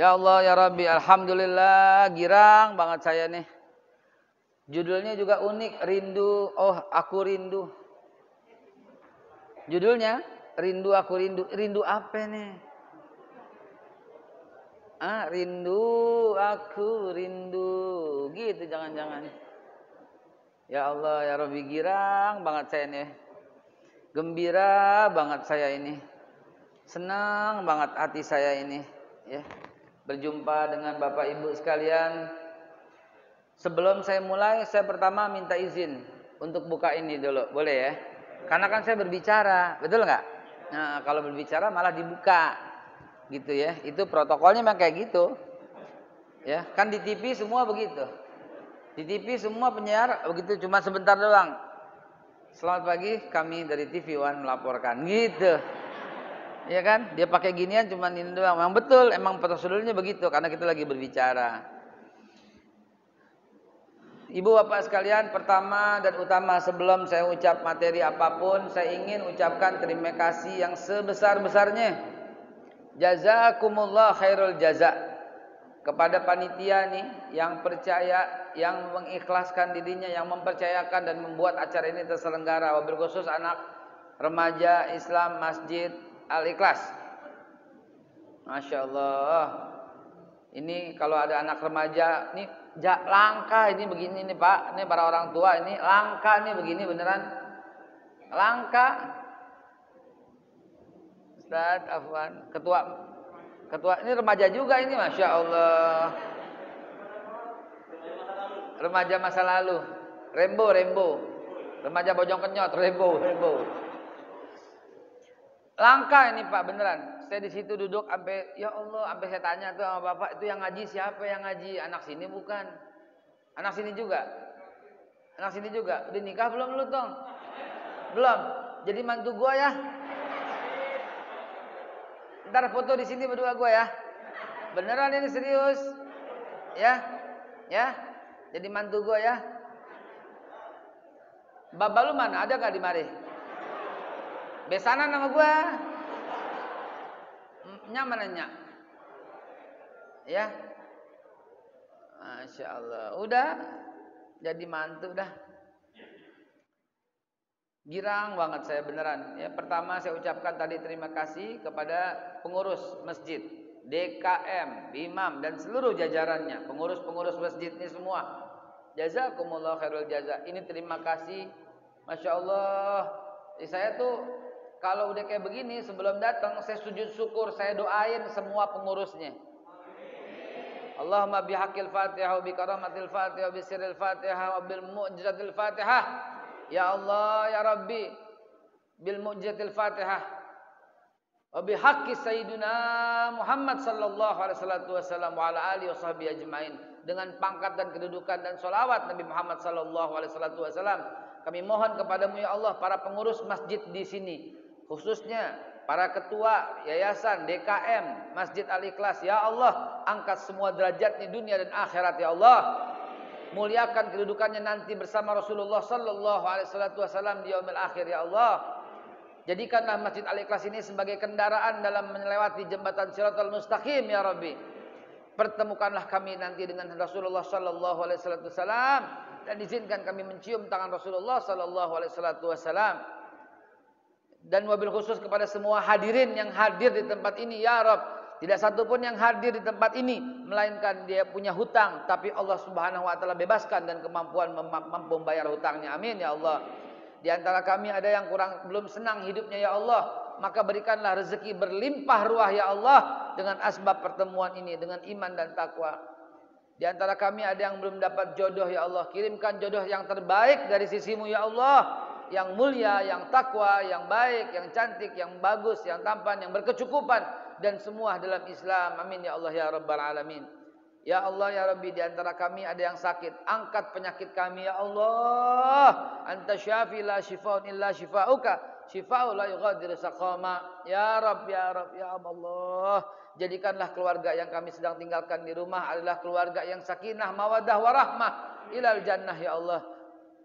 Ya Allah ya Rabbi, alhamdulillah, girang banget saya nih. Judulnya juga unik, rindu, oh aku rindu. Judulnya rindu aku rindu. Rindu apa nih? Rindu aku rindu. Gitu jangan-jangan. Ya Allah ya Rabbi, girang banget saya nih. Gembira banget saya ini. Senang banget hati saya ini, ya. Berjumpa dengan Bapak Ibu sekalian. Sebelum saya mulai, saya pertama minta izin untuk buka ini dulu, boleh ya? Karena kan saya berbicara, betul nggak? Nah, kalau berbicara malah dibuka, gitu ya. Itu protokolnya memang kayak gitu, ya. Kan di TV semua begitu. Di TV semua penyiar begitu, cuma sebentar doang. Selamat pagi, kami dari TV One melaporkan, gitu. Iya kan? Dia pakai ginian cuma ini doang. Memang betul, emang prosedurnya begitu karena kita lagi berbicara. Ibu bapak sekalian, pertama dan utama sebelum saya ucap materi apapun, saya ingin ucapkan terima kasih yang sebesar-besarnya. Jazakumullah khairul jaza kepada panitia nih yang percaya, yang mengikhlaskan dirinya, yang mempercayakan dan membuat acara ini terselenggara. Wabil khusus anak remaja Islam Masjid Al-Ikhlas. Masya Allah. Ini kalau ada anak remaja nih, langka ini begini nih Pak. Ini para orang tua ini langka nih begini beneran. Langka. Ustaz Afwan, ketua ini remaja juga ini, Masya Allah. Remaja masa lalu. Rembo. Remaja bojong kenyot, rembo. Langka ini Pak beneran. Saya di situ duduk sampai ya Allah, sampai saya tanya tuh sama Bapak, itu yang ngaji siapa yang ngaji? Anak sini bukan? Anak sini juga? Anak sini juga? Udah nikah belum lu, Tong? Belum. Jadi mantu gua ya. Ntar foto di sini berdua gua ya. Beneran ini serius. Ya. Ya. Jadi mantu gua ya. Baba lu mana? Ada gak di mari? Besanan sama gua. Nyaman nanya. Ya. Masya Allah. Udah. Jadi mantu dah. Girang banget saya beneran. Ya, pertama saya ucapkan tadi terima kasih kepada pengurus masjid, DKM, imam dan seluruh jajarannya, pengurus-pengurus masjid ini semua. Jazakumullah khairul jaza. Ini terima kasih. Masya Allah. Saya tuh kalau udah kayak begini sebelum datang saya sujud syukur, saya doain semua pengurusnya. Allahumma bihaqqil Fatihah wa bi karamatil Fatihah wa bi sirril Fatihah wa bil mu'jizatil Fatihah. Ya Allah ya Rabbi, bil mu'jizatil Fatihah wa bi haqqi sayyidina Muhammad sallallahu alaihi wasallam wa ala alihi washabihi ajmain, dengan pangkat dan kedudukan dan sholawat Nabi Muhammad sallallahu alaihi wasallam, kami mohon kepadamu ya Allah, para pengurus masjid di sini, khususnya para ketua yayasan DKM Masjid Al-Ikhlas, ya Allah angkat semua derajatnya dunia dan akhirat ya Allah. Muliakan kedudukannya nanti bersama Rasulullah sallallahu alaihi wasallam di yaumil akhir ya Allah. Jadikanlah Masjid Al-Ikhlas ini sebagai kendaraan dalam melewati jembatan Shiratal Mustaqim ya Rabbi. Pertemukanlah kami nanti dengan Rasulullah sallallahu alaihi wasallam dan izinkan kami mencium tangan Rasulullah sallallahu alaihi wasallam. Dan wabil khusus kepada semua hadirin yang hadir di tempat ini ya Rabb. Tidak satu pun yang hadir di tempat ini melainkan dia punya hutang, tapi Allah Subhanahu wa taala bebaskan dan kemampuan mampu membayar hutangnya. Amin ya Allah. Di antara kami ada yang belum senang hidupnya ya Allah, maka berikanlah rezeki berlimpah ruah ya Allah dengan asbab pertemuan ini, dengan iman dan takwa. Di antara kami ada yang belum dapat jodoh ya Allah, kirimkan jodoh yang terbaik dari sisimu ya Allah, yang mulia, yang takwa, yang baik, yang cantik, yang bagus, yang tampan, yang berkecukupan dan semua dalam Islam. Amin ya Allah ya Rabbal Alamin. Ya Allah ya Rabbi, di antara kami ada yang sakit, angkat penyakit kami ya Allah. Anta syafi la shifaun illa shifauka, shifau la yughadiru saqama. Ya Rabb ya Rabb ya Allah, jadikanlah keluarga yang kami sedang tinggalkan di rumah adalah keluarga yang sakinah mawaddah warahmah ilal jannah ya Allah.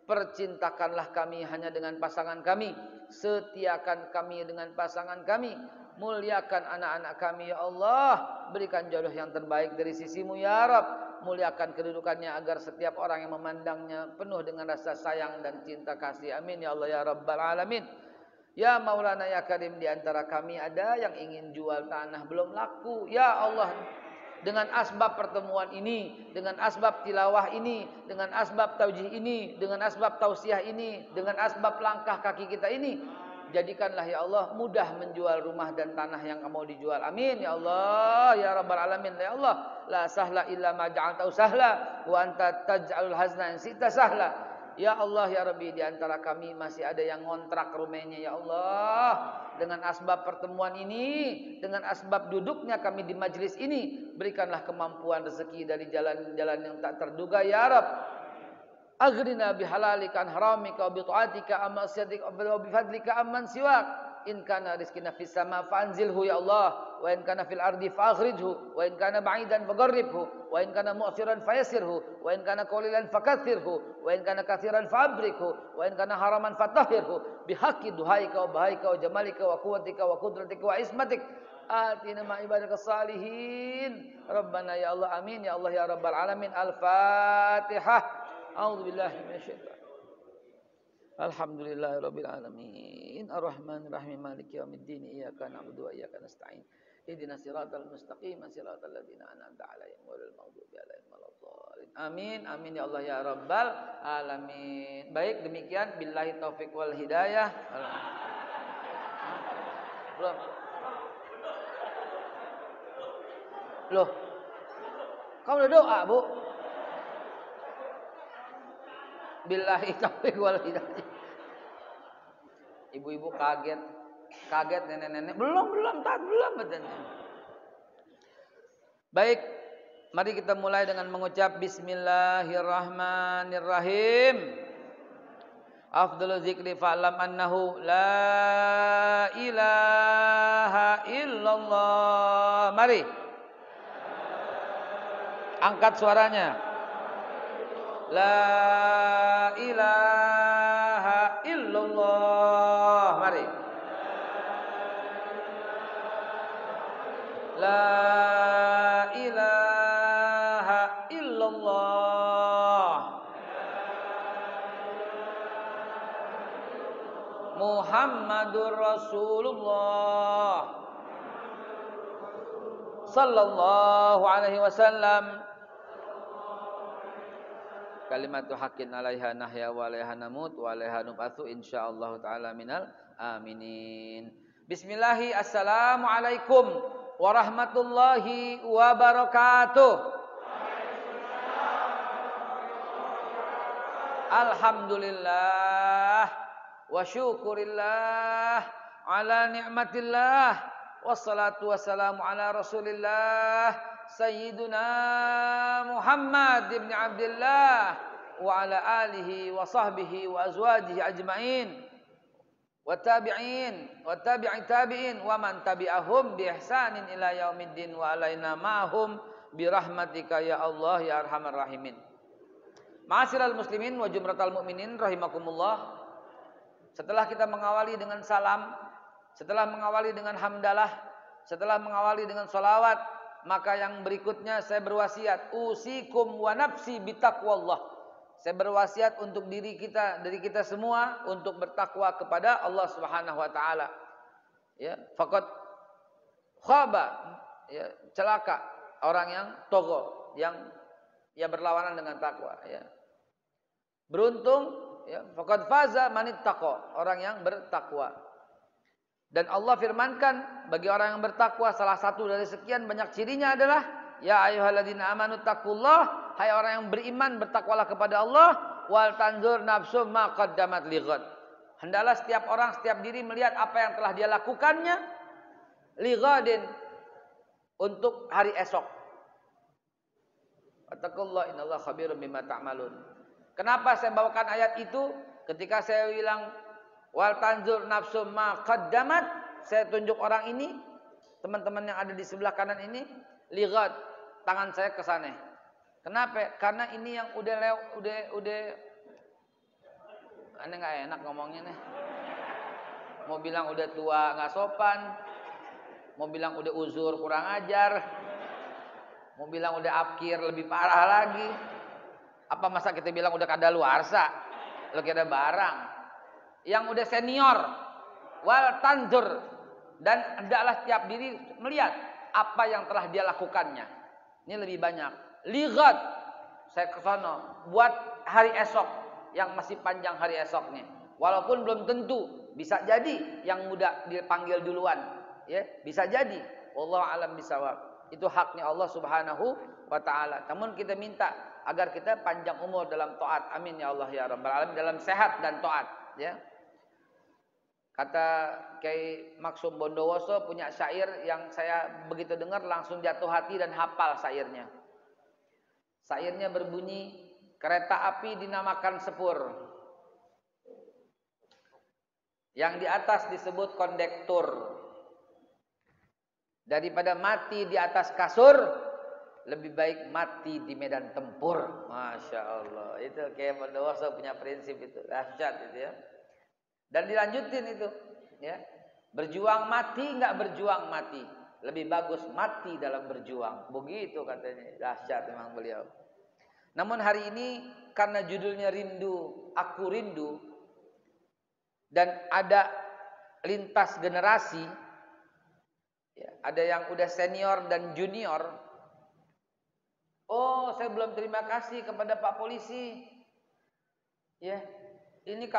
Percintakanlah kami hanya dengan pasangan kami, setiakan kami dengan pasangan kami, muliakan anak-anak kami ya Allah, berikan jodoh yang terbaik dari sisimu ya Rabb, muliakan kedudukannya agar setiap orang yang memandangnya penuh dengan rasa sayang dan cinta kasih. Amin ya Allah ya Rabbal Alamin. Ya Maulana ya Karim, di antara kami ada yang ingin jual tanah belum laku. Ya Allah, dengan asbab pertemuan ini, dengan asbab tilawah ini, dengan asbab taujih ini, dengan asbab tausiah ini, dengan asbab langkah kaki kita ini, jadikanlah ya Allah mudah menjual rumah dan tanah yang mau dijual. Amin ya Allah ya Rabbal Alamin. Ya Allah, la sahla illa ma ja'altahu sahla wa anta taj'alul hazna in syi'ta sahla. Ya Allah ya Rabbi, di antara kami masih ada yang ngontrak rumahnya ya Allah. Dengan asbab pertemuan ini, dengan asbab duduknya kami di majlis ini, berikanlah kemampuan rezeki dari jalan-jalan yang tak terduga ya Rabb. Aghrina bihalalika an haramika wa bi ta'atika amma syadik wa bi fadlika amman siwak. In kana rizqina fis sama fanzilhu ya Allah, wa in kana fil ardi fakhrijhu, wa in kana ba'idan fagharribhu, wa in kana mu'siran fayassirhu, wa in kana qalilan fakaththirhu, wa in kana katsiran fa'abrikhu, wa in kana haraman fatahhirhu bihaqqi duhaika wa bahaika wa jamalika wa quwwatika wa qudratika wa ismatik. Atina ma ibadakas salihin. Rabbana ya Allah, amin ya Allah ya Rabbal Alamin. Al-Fatihah. A'udzu billahi minasyaitonir. Alhamdulillahirabbil alamin. Arrahmanir rahim. Maliki yaumiddin. Iyyaka na'budu wa iyyaka nasta'in. Ihdinas siratal mustaqim, siratal ladzina an'amta 'alaihim ghairil maghdubi 'alaihim waladdallin. Amin. Amin ya Allah ya Rabbal Alamin. Baik, demikian billahi taufik wal hidayah. Belum. Loh. Kamu udah doa, Bu? Billahi taufik wal hidayah. Ibu-ibu kaget, nenek-nenek belum katanya. Baik, mari kita mulai dengan mengucap Bismillahirrahmanirrahim. Afdhalul zikri fa'lam annahu la ilaha illallah. Mari angkat suaranya. La ilaha illallah. Mari. La ilaha illallah. Muhammadur Rasulullah sallallahu alaihi wasallam. Kalimatu haqqin 'alaiha nahya wa 'alaiha namut wa 'alaiha nub'atsu insyaallah taala minal aminin. Bismillahi, assalamualaikum warahmatullahi wabarakatuh. Alhamdulillah wa syukurillah ala ni'matillah wassalatu wassalamu ala Rasulillah Sayyiduna Muhammad ibn Abdullah wa ala alihi wa sahbihi wa azwajihi ajma'in wa tabi'in wa tabi'i tabi'in wa man tabi'ahum bi ihsanin ila yaumiddin wa alaina ma'hum bi rahmatika ya Allah ya arhamar rahimin. Ma'asyiral muslimin wa jumratal mu'minin rahimakumullah. Setelah kita mengawali dengan salam, setelah mengawali dengan hamdalah, setelah mengawali dengan salawat, maka yang berikutnya saya berwasiat, usikum wa nafsi bitaqwallah. Saya berwasiat untuk diri kita semua untuk bertakwa kepada Allah Subhanahu wa taala. Ya, faqad khaba, ya, celaka orang yang togo, yang ya berlawanan dengan takwa, ya. Beruntung, ya, faqad faza manittaqa, orang yang bertakwa. Dan Allah firmankan bagi orang yang bertakwa, salah satu dari sekian banyak cirinya adalah ya ayyuhalladzina amanu taqullah, hai orang yang beriman bertakwalah kepada Allah, wal tanzur nafsum ma qaddamat lighad. Hendaklah setiap orang, setiap diri melihat apa yang telah dia lakukannya lighadin, untuk hari esok. Wattaqullah innallaha khabirum bima ta'malun. Kenapa saya bawakan ayat itu? Ketika saya bilang wal tanzur nafsum ma qaddamat, saya tunjuk orang ini, teman-teman yang ada di sebelah kanan ini, lighad, tangan saya ke sana. Kenapa? Karena ini yang udah aneh enggak enak ngomongnya nih. mau bilang udah tua nggak sopan, mau bilang udah uzur kurang ajar, mau bilang udah apkir lebih parah lagi. Apa masa kita bilang udah kadaluarsa, lo kira barang. Yang udah senior, wal tanzur, dan hendaklah tiap diri melihat apa yang telah dia lakukannya. Ini lebih banyak. Lighat, saya ke sono buat hari esok yang masih panjang hari esoknya. Walaupun belum tentu, bisa jadi yang muda dipanggil duluan, ya, bisa jadi. Wallahu alam bisawab. Itu haknya Allah Subhanahu wa taala. Namun kita minta agar kita panjang umur dalam taat. Amin ya Allah ya rabbal alamin, dalam sehat dan taat, ya. Kata Kiai Maksum Bondowoso punya syair yang saya begitu dengar langsung jatuh hati dan hafal syairnya. Syairnya berbunyi, kereta api dinamakan sepur, yang di atas disebut kondektur. Daripada mati di atas kasur, lebih baik mati di medan tempur. Masya Allah. Itu Kiai Bondowoso punya prinsip itu. Dahsyat itu, ya. Dan dilanjutin itu, ya. Berjuang mati, nggak berjuang mati. Lebih bagus mati dalam berjuang. Begitu katanya. Dahsyat memang beliau. Namun hari ini karena judulnya rindu, aku rindu, dan ada lintas generasi, ya, ada yang udah senior dan junior. Oh, saya belum terima kasih kepada Pak Polisi. Ya. Ini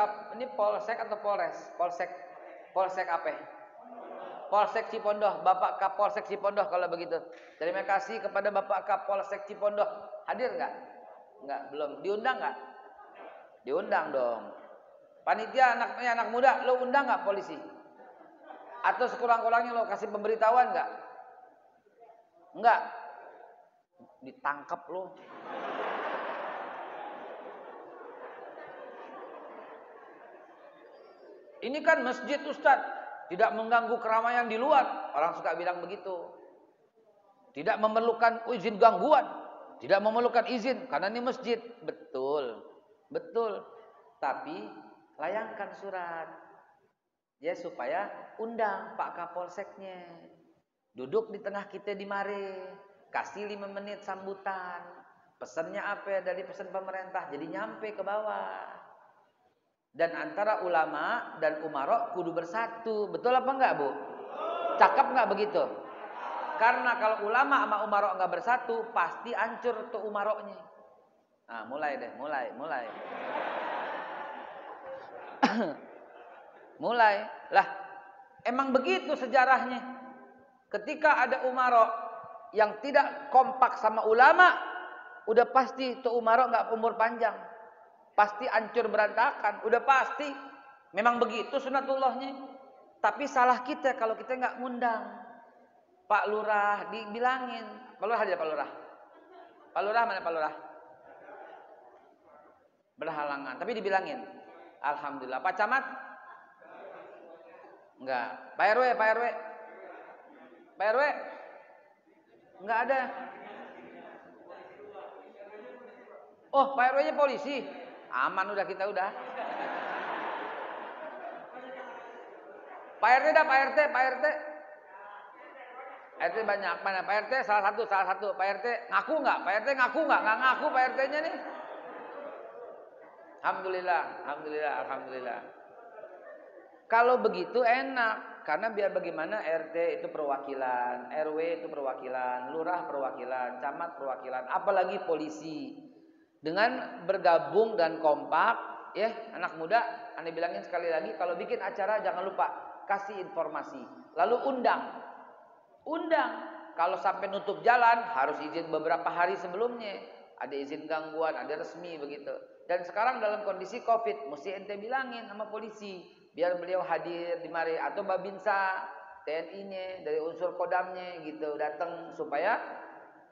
Polsek atau Polres? Polsek apa? Polsek Cipondoh, Bapak Kapolsek Cipondoh kalau begitu. Terima kasih kepada Bapak Kapolsek Cipondoh. Hadir nggak? Nggak, belum. Diundang nggak? Diundang dong. Panitia anak muda, lo undang nggak polisi? Atau sekurang-kurangnya lo kasih pemberitahuan nggak? Nggak. Ditangkap lo. Ini kan masjid Ustadz, tidak mengganggu keramaian di luar. Orang suka bilang begitu. Tidak memerlukan izin gangguan, tidak memerlukan izin karena ini masjid. Betul, betul. Tapi layangkan surat, ya, supaya undang Pak Kapolseknya. Duduk di tengah kita di mare, kasih 5 menit sambutan. Pesannya apa dari pesan pemerintah, jadi nyampe ke bawah. Dan antara ulama dan umarok kudu bersatu. Betul apa enggak, Bu? Cakep enggak begitu? Karena kalau ulama sama umarok enggak bersatu, pasti hancur tuh umaroknya. Nah, mulai deh, mulai. Mulai. Lah, emang begitu sejarahnya. Ketika ada umarok yang tidak kompak sama ulama, udah pasti tuh umarok enggak umur panjang. Pasti hancur berantakan, udah pasti. Memang begitu sunatullahnya. Tapi salah kita kalau kita nggak ngundang. Pak Lurah dibilangin. Pak Lurah hadir, Pak Lurah. Pak Lurah mana Pak Lurah? Berhalangan, tapi dibilangin. Alhamdulillah. Pak Camat? Enggak. Pak RW, Pak RW? Pak RW? Enggak ada. Oh, Pak RW-nya polisi. Aman udah kita udah. Pak RT dah, Pak RT. RT banyak. Mana Pak RT? Salah satu. Pak RT ngaku nggak? Pak RT ngaku nggak? Nggak ngaku Pak RT-nya nih. Alhamdulillah. Kalau begitu enak. Karena biar bagaimana RT itu perwakilan, RW itu perwakilan, lurah perwakilan, camat perwakilan, apalagi polisi. Dengan bergabung dan kompak, ya, anak muda, Anda bilangin sekali lagi, kalau bikin acara jangan lupa kasih informasi, lalu undang. Kalau sampai nutup jalan harus izin beberapa hari sebelumnya, ada izin gangguan, ada resmi begitu. Dan sekarang dalam kondisi Covid, mesti ente bilangin sama polisi, biar beliau hadir di mari, atau Babinsa, TNI-nya dari unsur Kodamnya gitu datang supaya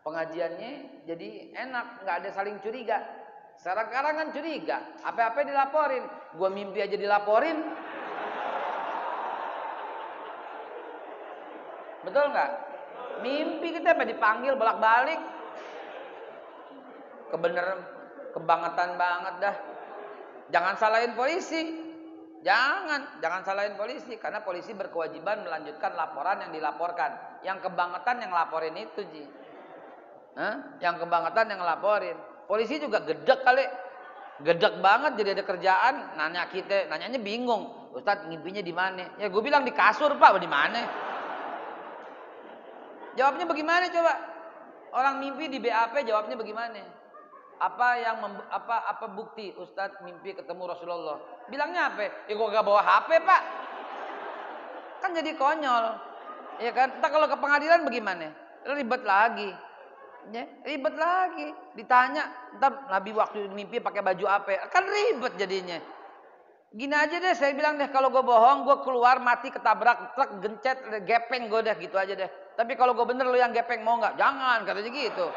pengajiannya jadi enak, nggak ada saling curiga. Sekarang kan curiga, apa-apa dilaporin. Gua mimpi aja dilaporin. Betul nggak? Mimpi kita apa dipanggil bolak-balik. Kebeneran, kebangetan banget dah. Jangan salahin polisi. Jangan salahin polisi karena polisi berkewajiban melanjutkan laporan yang dilaporkan. Yang kebangetan yang laporin itu, Ji. Yang kebangetan yang laporin. Polisi juga gedek kali. Gedek banget jadi ada kerjaan, nanyanya bingung. Ustadz ngimpinya di mana? Ya gue bilang di kasur, Pak, di mana? Jawabnya bagaimana coba? Orang mimpi di BAP jawabnya bagaimana? Apa bukti Ustadz mimpi ketemu Rasulullah? Bilangnya apa? Ya gue gak bawa HP, Pak. Kan jadi konyol. Ya kan? Entah kalau ke pengadilan bagaimana? Ribet lagi. Ya, ribet lagi. Ditanya, entar Nabi waktu mimpi pakai baju apa? Kan ribet jadinya. Gini aja deh, saya bilang deh, kalau gue bohong, gue keluar mati ketabrak truk, gencet, gepeng gue deh, gitu aja deh. Tapi kalau gue bener lo yang gepeng mau nggak? Jangan, katanya gitu.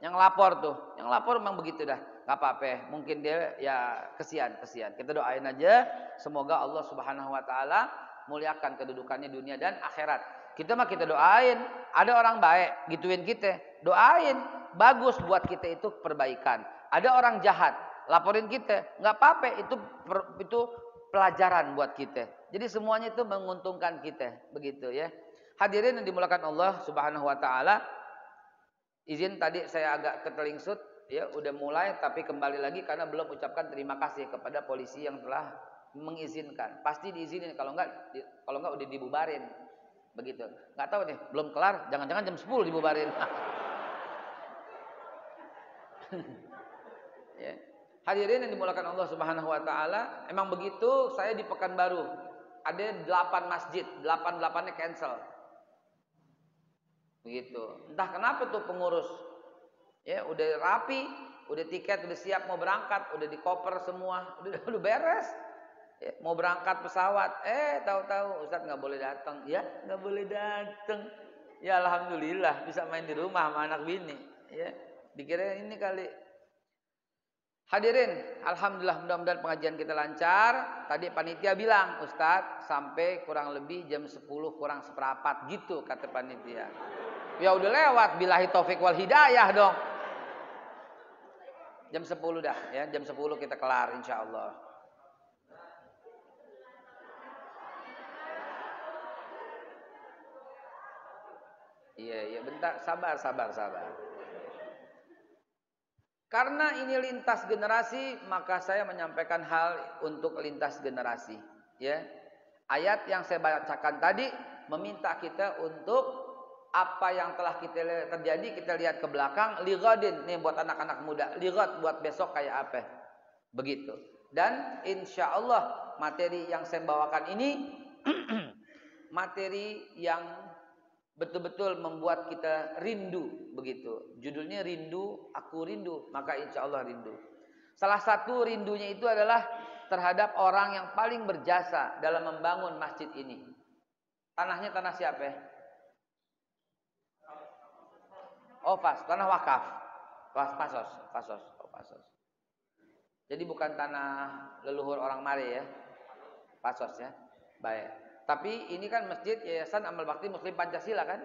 Yang lapor memang begitu dah. Gak apa-apa, mungkin dia ya kesian. Kita doain aja, semoga Allah Subhanahu Wa Taala muliakan kedudukannya dunia dan akhirat. Kita doain. Ada orang baik, gituin kita, doain. Bagus buat kita itu perbaikan. Ada orang jahat, laporin kita, nggak apa-apa, itu pelajaran buat kita. Jadi semuanya itu menguntungkan kita, begitu ya. Hadirin yang dimulakan Allah Subhanahu Wa Taala. Izin tadi saya agak ketelingsut, ya udah mulai, tapi kembali lagi karena belum ucapkan terima kasih kepada polisi yang telah mengizinkan. Pasti diizinin, kalau enggak udah dibubarin, begitu. Nggak tahu deh, belum kelar, jangan-jangan jam 10 dibubarin. Ya. Hadirin yang dimulakan Allah Subhanahu Wa Taala, emang begitu. Saya di Pekanbaru ada 8 masjid, 8-8-nya cancel. Begitu. Entah kenapa tuh pengurus. Ya, udah rapi, udah tiket, udah siap mau berangkat, udah dikoper semua, udah beres. Ya, mau berangkat pesawat, tahu-tahu Ustadz nggak boleh datang. Ya, nggak boleh datang. Ya alhamdulillah bisa main di rumah sama anak bini. Ya, dikira ini kali. Hadirin, alhamdulillah mudah-mudahan pengajian kita lancar. Tadi panitia bilang, Ustadz sampai kurang lebih jam 10 kurang seperempat gitu kata panitia. Ya udah lewat, billahi taufik wal hidayah dong. Jam 10 dah ya, jam 10 kita kelar insyaallah. Iya, bentar, sabar. Karena ini lintas generasi, maka saya menyampaikan hal untuk lintas generasi, ya. Ayat yang saya bacakan tadi meminta kita untuk apa yang telah kita terjadi, kita lihat ke belakang, lighadin, nih buat anak-anak muda, lighad buat besok kayak apa. Begitu. Dan insya Allah materi yang saya bawakan ini materi yang betul-betul membuat kita rindu, begitu. Judulnya rindu, aku rindu, maka insya Allah rindu. Salah satu rindunya itu adalah terhadap orang yang paling berjasa dalam membangun masjid ini. Tanahnya tanah siapa ya? Tanah wakaf. Pasos. Jadi bukan tanah leluhur orang Mare ya. Pasos ya. Baik. Tapi ini kan masjid Yayasan Amal Bakti Muslim Pancasila kan?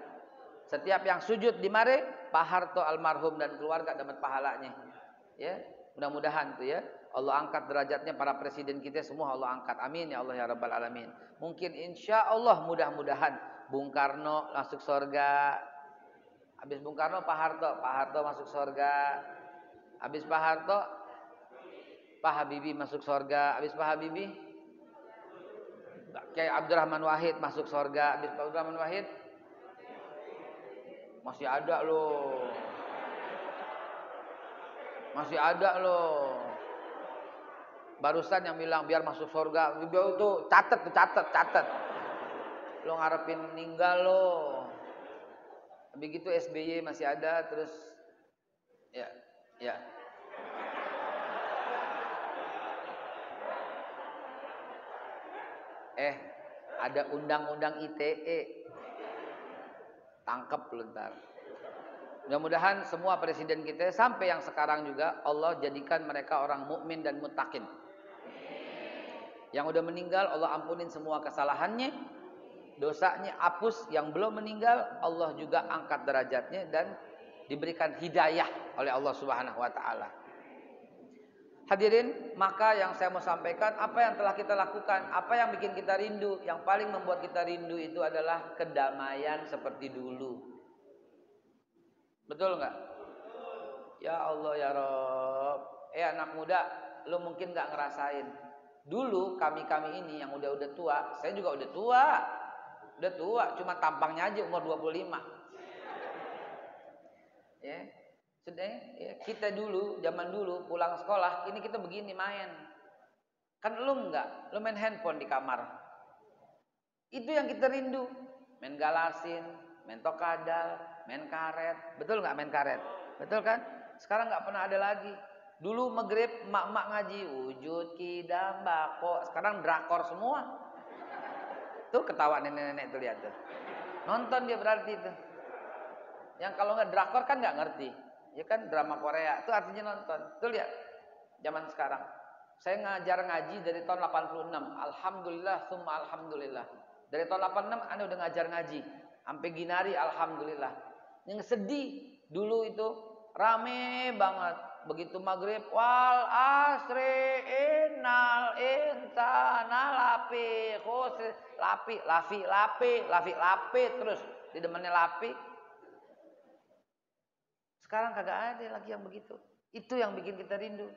Setiap yang sujud di Mare, Pak Harto almarhum dan keluarga dapat pahalanya. Ya, mudah-mudahan tuh ya. Allah angkat derajatnya para presiden kita semua, Allah angkat. Amin ya Allah ya Rabbal Alamin. Mungkin insya Allah mudah-mudahan Bung Karno masuk surga. Habis Bung Karno Pak Harto masuk surga. Habis Pak Harto Pak Habibie masuk surga. Habis Pak Habibie kayak Abdurrahman Wahid masuk surga. Habis Pak Abdurrahman Wahid masih ada loh. Barusan yang bilang biar masuk surga, itu catat. Lo ngarepin meninggal lo. Begitu SBY masih ada, terus ya. Ada undang-undang ITE. Tangkep lu ntar. Mudah-mudahan semua presiden kita sampai yang sekarang juga Allah jadikan mereka orang mukmin dan muttaqin. Yang udah meninggal Allah ampunin semua kesalahannya, dosanya hapus. Yang belum meninggal Allah juga angkat derajatnya dan diberikan hidayah oleh Allah Subhanahu wa taala. Hadirin, maka yang saya mau sampaikan, apa yang telah kita lakukan, apa yang bikin kita rindu, yang paling membuat kita rindu itu adalah kedamaian seperti dulu. Betul nggak? Ya Allah ya Rob. Anak muda, lo mungkin nggak ngerasain. Dulu kami ini yang udah tua, saya juga udah tua, cuma tampangnya aja umur 25. Ya. Sudah, ya, kita dulu, zaman dulu pulang sekolah, ini kita begini main. Kan lu enggak, lu main handphone di kamar. Itu yang kita rindu. Main galasin, main tokadal, main karet. Betul nggak main karet? Betul kan? Sekarang nggak pernah ada lagi. Dulu maghrib mak-mak ngaji wujud kidam bako. Sekarang drakor semua. Tuh ketawa nenek-nenek tuh lihat tuh. Nonton dia berarti itu. Yang kalau nggak drakor kan nggak ngerti. Ya kan drama Korea, itu artinya nonton. Tuh lihat, zaman sekarang. Saya ngajar ngaji dari tahun 86. Alhamdulillah, summa alhamdulillah. Dari tahun 86 Anda udah ngajar ngaji. Sampai ginari, alhamdulillah. Yang sedih, dulu itu rame banget. Begitu maghrib, wal asri innal insana lafi khusr. Lafi, terus didemennya lapi. Sekarang kagak ada lagi yang begitu. Itu yang bikin kita rindu.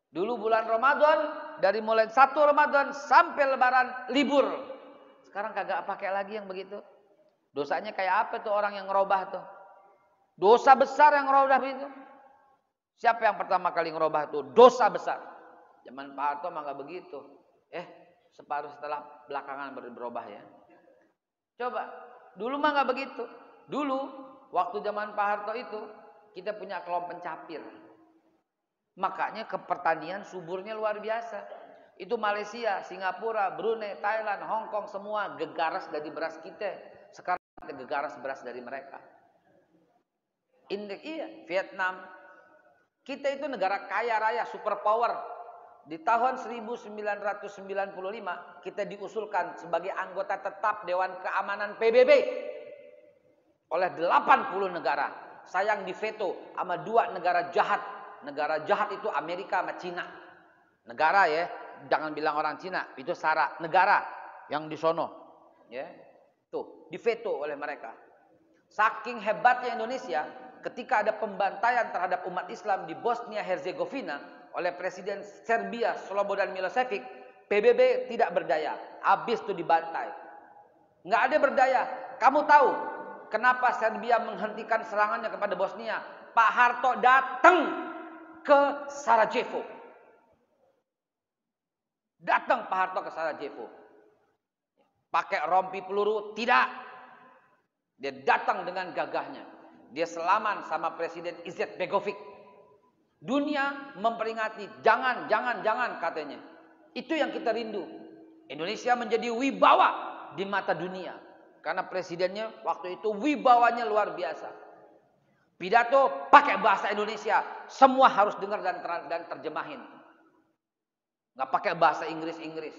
Dulu bulan Ramadan, dari mulai 1 Ramadan sampai Lebaran libur. Sekarang kagak pakai lagi yang begitu. Dosanya kayak apa tuh orang yang ngerubah tuh? Dosa besar yang ngerubah itu. Siapa yang pertama kali ngerubah tuh? Dosa besar. Zaman Pak Harto mah gak begitu. Separuh setelah belakangan berubah ya. Coba, dulu mah gak begitu. Dulu waktu zaman Pak Harto itu, kita punya kelom pencapir. Makanya ke pertanian suburnya luar biasa. Itu Malaysia, Singapura, Brunei, Thailand, Hong Kong, semua gegaras dari beras kita. Sekarang kita gegaras beras dari mereka. Vietnam. Kita itu negara kaya raya, superpower. Di tahun 1995, kita diusulkan sebagai anggota tetap Dewan Keamanan PBB. Oleh 80 negara. Sayang diveto sama 2 negara jahat. Negara jahat itu Amerika sama Cina. Negara ya, jangan bilang orang Cina, itu sara. Negara yang di sono. Ya. Tuh, diveto oleh mereka. Saking hebatnya Indonesia, ketika ada pembantaian terhadap umat Islam di Bosnia Herzegovina oleh Presiden Serbia Slobodan Milosevic, PBB tidak berdaya. Habis tuh dibantai. Nggak ada berdaya. Kamu tahu kenapa Serbia menghentikan serangannya kepada Bosnia? Pak Harto datang ke Sarajevo. Datang Pak Harto ke Sarajevo. Pakai rompi peluru? Tidak. Dia datang dengan gagahnya. Dia selaman sama Presiden Izetbegovic. Begovic. Dunia memperingati, jangan katanya. Itu yang kita rindu. Indonesia menjadi wibawa di mata dunia. Karena presidennya waktu itu wibawanya luar biasa. Pidato pakai bahasa Indonesia. Semua harus dengar dan terjemahin. Nggak pakai bahasa Inggris.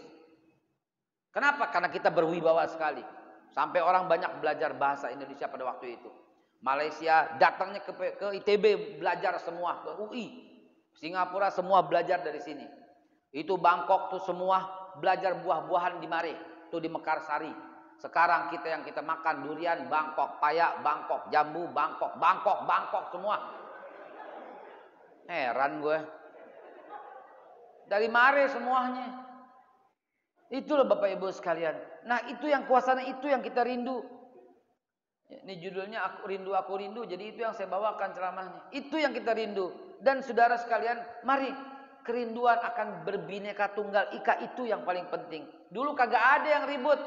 Kenapa? Karena kita berwibawa sekali. Sampai orang banyak belajar bahasa Indonesia pada waktu itu. Malaysia datangnya ke ITB belajar semua. Ke UI. Singapura semua belajar dari sini. Itu Bangkok tuh semua belajar buah-buahan di Mare. Tuh di Mekarsari. Sekarang yang kita makan durian Bangkok, payak Bangkok, jambu Bangkok semua. Heran gue. Dari Mare semuanya. Itulah Bapak Ibu sekalian. Nah, itu yang kuasana, itu yang kita rindu. Ini judulnya aku rindu. Jadi itu yang saya bawakan ceramahnya. Itu yang kita rindu. Dan saudara sekalian, mari kerinduan akan berbineka tunggal ika itu yang paling penting. Dulu kagak ada yang ribut.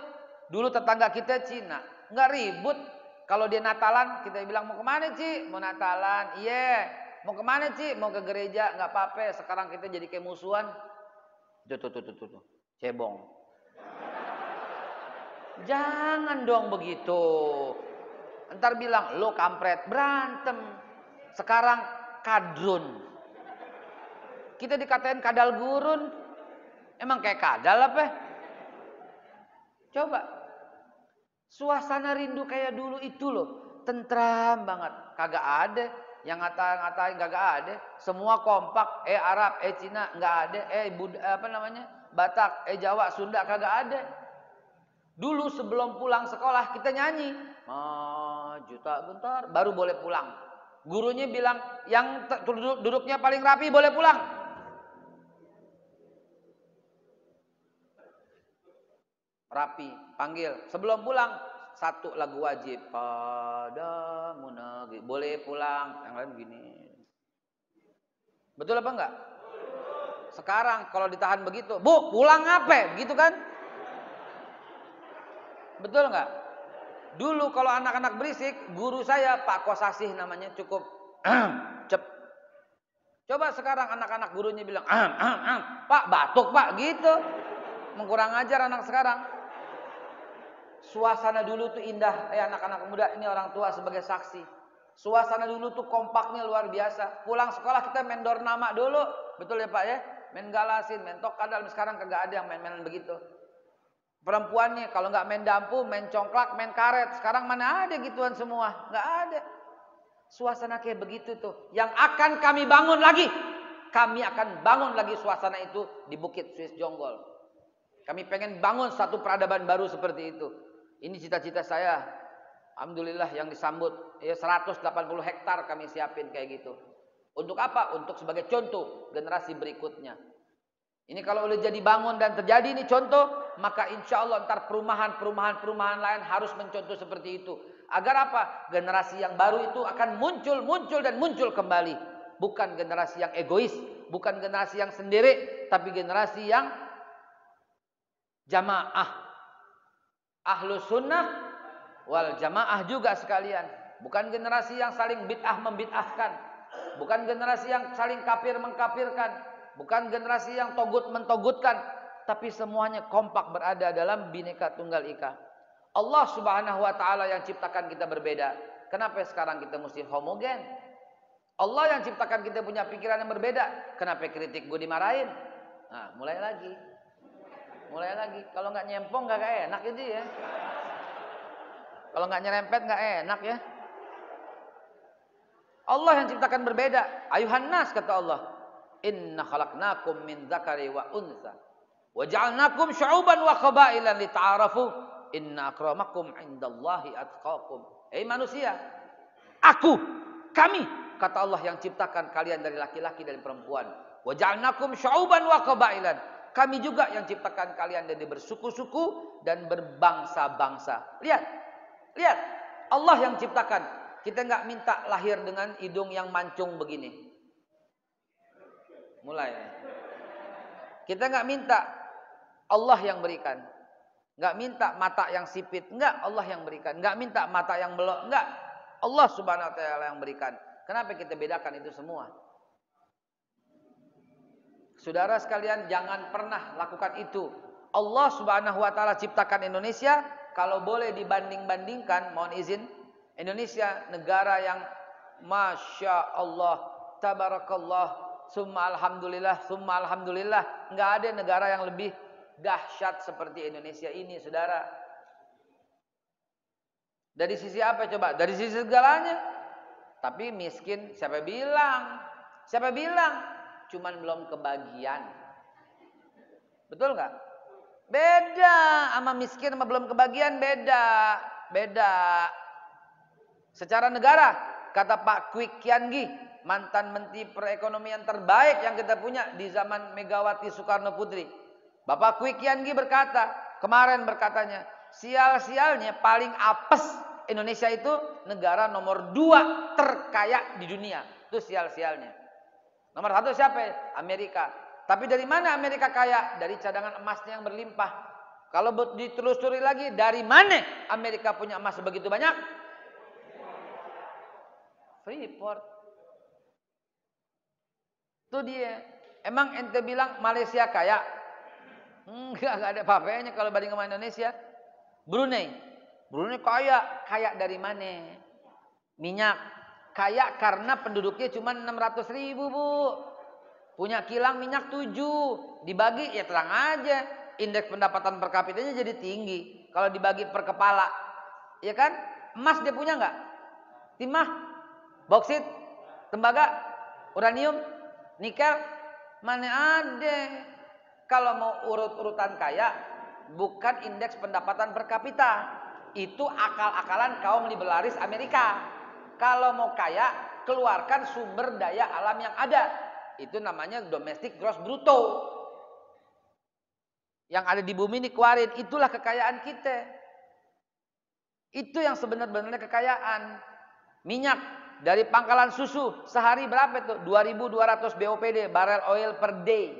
Dulu tetangga kita Cina, nggak ribut. Kalau dia Natalan, kita bilang mau kemana Ci? Mau Natalan, iya. Mau kemana Ci? Mau ke gereja, nggak apa-apa. Sekarang kita jadi kayak musuhan. Tuh. Cebong. Jangan dong begitu. Ntar bilang, lo kampret, berantem. Sekarang kadrun. Kita dikatain kadal gurun. Emang kayak kadal apa? Coba. Suasana rindu kayak dulu itu loh. Tentram banget. Kagak ada. Yang ngata-ngatain gak ada. Semua kompak. Arab, Cina nggak ada. Batak, Jawa, Sunda kagak ada. Dulu sebelum pulang sekolah kita nyanyi. Juta bentar baru boleh pulang. Gurunya bilang yang duduknya paling rapi boleh pulang. Rapi, panggil. Sebelum pulang satu lagu wajib. Padamu negeri. Boleh pulang. Yang lain begini. Betul apa enggak? Sekarang kalau ditahan begitu, Bu, pulang apa? Begitu kan? Betul enggak? Dulu kalau anak-anak berisik, guru saya Pak Kosasih namanya cukup cep. Coba sekarang anak-anak gurunya bilang Pak batuk Pak gitu. Mengkurang ajar anak sekarang. Suasana dulu tuh indah. Anak-anak muda ini orang tua sebagai saksi. Suasana dulu tuh kompaknya luar biasa. Pulang sekolah kita main dor nama dulu. Betul ya Pak ya? Main galasin, main tok kadal. Sekarang kagak ada yang main-mainan begitu. Perempuannya kalau nggak main dampu, main congklak, main karet. Sekarang mana ada gituan semua? Nggak ada. Suasana kayak begitu tuh. Yang akan kami bangun lagi. Kami akan bangun lagi suasana itu di Bukit Swiss Jonggol. Kami pengen bangun satu peradaban baru seperti itu. Ini cita-cita saya. Alhamdulillah yang disambut. 180 hektar kami siapin kayak gitu. Untuk apa? Untuk sebagai contoh generasi berikutnya. Ini kalau udah jadi bangun dan terjadi ini contoh, maka insya Allah ntar perumahan lain harus mencontoh seperti itu. Agar apa? Generasi yang baru itu akan muncul dan muncul kembali. Bukan generasi yang egois, bukan generasi yang sendiri, tapi generasi yang jamaah. Ahlus sunnah wal jamaah juga sekalian. Bukan generasi yang saling bid'ah membid'ahkan. Bukan generasi yang saling kafir mengkafirkan. Bukan generasi yang togut mentogutkan. Tapi semuanya kompak berada dalam Bhinneka Tunggal Ika. Allah subhanahu wa ta'ala yang ciptakan kita berbeda. Kenapa sekarang kita mesti homogen? Allah yang ciptakan kita punya pikiran yang berbeda. Kenapa kritik gue dimarahin? Nah, mulai lagi. Kalau nggak nyempong nggak enak itu ya. Kalau nggak nyerempet nggak enak ya. Allah yang ciptakan berbeda. Ayuhan nas kata Allah. Inna khalaqnakum min dzakari wa untha. Wa ja'alnakum syu'uban wa qabailan lita'arafu. Inna akramakum indallahi atqakum. Manusia. Kami. Kata Allah yang ciptakan kalian dari laki-laki dan perempuan. Wa ja'alnakum syu'uban wa qabailan. Kami juga yang ciptakan kalian dari bersuku-suku dan berbangsa-bangsa. Lihat. Allah yang ciptakan. Kita nggak minta lahir dengan hidung yang mancung begini. Mulai. Kita nggak minta. Allah yang berikan. Nggak minta mata yang sipit. Nggak, Allah yang berikan. Nggak minta mata yang belok. Nggak. Allah subhanahu wa ta'ala yang berikan. Kenapa kita bedakan itu semua? Saudara sekalian, jangan pernah lakukan itu. Allah subhanahu wa ta'ala ciptakan Indonesia. Kalau boleh dibanding-bandingkan, mohon izin. Indonesia negara yang Masya Allah, Tabarakallah, Summa Alhamdulillah. Nggak ada negara yang lebih dahsyat seperti Indonesia ini, saudara. Dari sisi apa coba? Dari sisi segalanya. Tapi miskin, siapa bilang? Cuman belum kebagian. Betul nggak? Beda sama miskin sama belum kebagian, beda. Secara negara, kata Pak Kwik Kian Gi, mantan Menteri Perekonomian terbaik yang kita punya di zaman Megawati Soekarno Putri. Bapak Kwik Kian Gi kemarin berkatanya, sial-sialnya paling apes Indonesia itu negara nomor 2 terkaya di dunia. Itu sial-sialnya. Nomor 1 siapa? Amerika. Tapi dari mana Amerika kaya? Dari cadangan emasnya yang berlimpah. Kalau ditelusuri lagi, dari mana Amerika punya emas sebegitu banyak? Freeport. Itu dia. Emang ente bilang Malaysia kaya? Enggak ada apa-apanya kalau banding sama Indonesia. Brunei kaya dari mana? Minyak. Kaya karena penduduknya cuma 600.000, Bu. Punya kilang minyak 7. Dibagi ya terang aja. Indeks pendapatan per kapitanya jadi tinggi. Kalau dibagi per kepala. Ya kan? Emas dia punya nggak? Timah? Boksit? tembaga, uranium, nikel, mana ada. Kalau mau urut-urutan kaya, bukan indeks pendapatan per kapita. Itu akal-akalan kaum liberalis Amerika. Kalau mau kaya, keluarkan sumber daya alam yang ada. Itu namanya domestic gross bruto. Yang ada di bumi ini keluarin, itulah kekayaan kita. Itu yang sebenarnya kekayaan. Minyak dari pangkalan susu sehari berapa itu? 2.200 BOPD, barrel oil per day.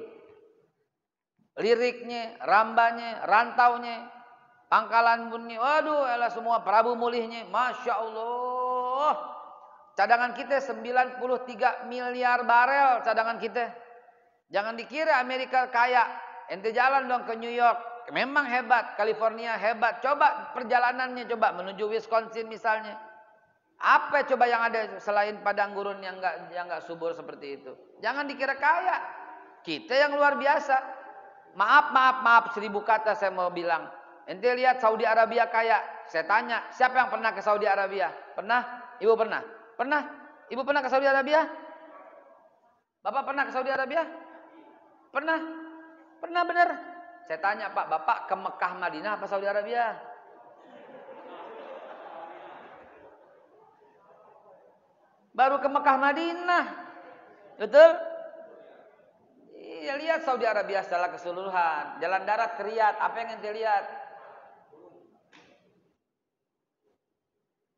Liriknya, rambanya, rantaunya, pangkalan bunyi, waduh, elah semua Prabu mulihnya, Masya Allah. Cadangan kita 93 miliar barel cadangan kita. Jangan dikira Amerika kaya. Ente jalan dong ke New York, memang hebat. California hebat. Coba perjalanannya, coba menuju Wisconsin misalnya. Apa coba yang ada selain padang gurun yang nggak subur seperti itu? Jangan dikira kaya. Kita yang luar biasa. Maaf 1000 kata saya mau bilang. Ente lihat Saudi Arabia kaya. Saya tanya, siapa yang pernah ke Saudi Arabia? Pernah? Ibu pernah? Pernah? Ibu pernah ke Saudi Arabia? Bapak pernah ke Saudi Arabia? Pernah? Pernah benar. Saya tanya, Pak, Bapak ke Mekah Madinah apa Saudi Arabia? Baru ke Mekah Madinah. Betul? Iya, lihat Saudi Arabia secara keseluruhan. Jalan darat ke Riyadh, apa yang ente lihat?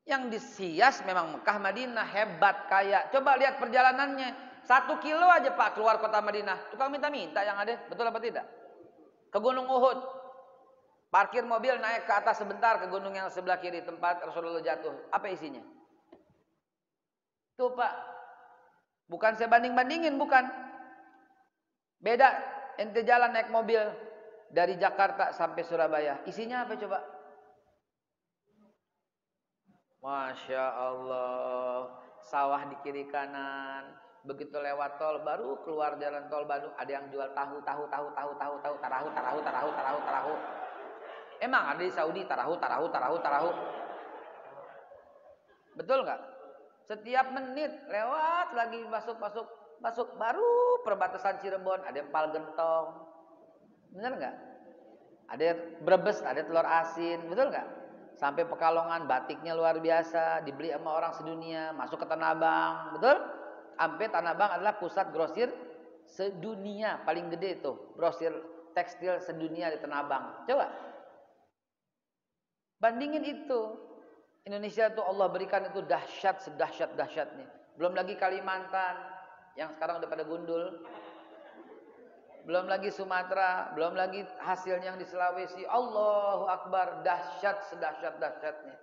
Yang disias memang Mekah Madinah, hebat, kaya. Coba lihat perjalanannya. 1 kilo aja Pak keluar kota Madinah. Tukang minta-minta yang ada. Betul apa tidak? Ke Gunung Uhud. Parkir mobil naik ke atas sebentar ke gunung yang sebelah kiri tempat Rasulullah jatuh. Apa isinya? Tuh Pak. Bukan saya banding-bandingin, bukan. Beda ente jalan naik mobil dari Jakarta sampai Surabaya. Isinya apa coba? Masya Allah. Sawah di kiri kanan. Begitu lewat tol baru keluar jalan tol Bandung ada yang jual tahu. Emang ada di Saudi tahu. Betul nggak? Setiap menit lewat lagi masuk baru perbatasan Cirebon ada empal gentong. Bener nggak? Ada Brebes ada telur asin, betul nggak? Sampai Pekalongan batiknya luar biasa dibeli sama orang sedunia, masuk ke Tanah Abang, betul? Sampai Tanah Abang adalah pusat grosir sedunia, paling gede itu grosir tekstil sedunia di Tanah Abang. Coba bandingin itu. Indonesia itu Allah berikan itu dahsyat sedahsyat-dahsyatnya. Belum lagi Kalimantan yang sekarang udah pada gundul. Belum lagi Sumatera, belum lagi hasilnya yang di Sulawesi. Allahu Akbar, dahsyat sedahsyat-dahsyatnya.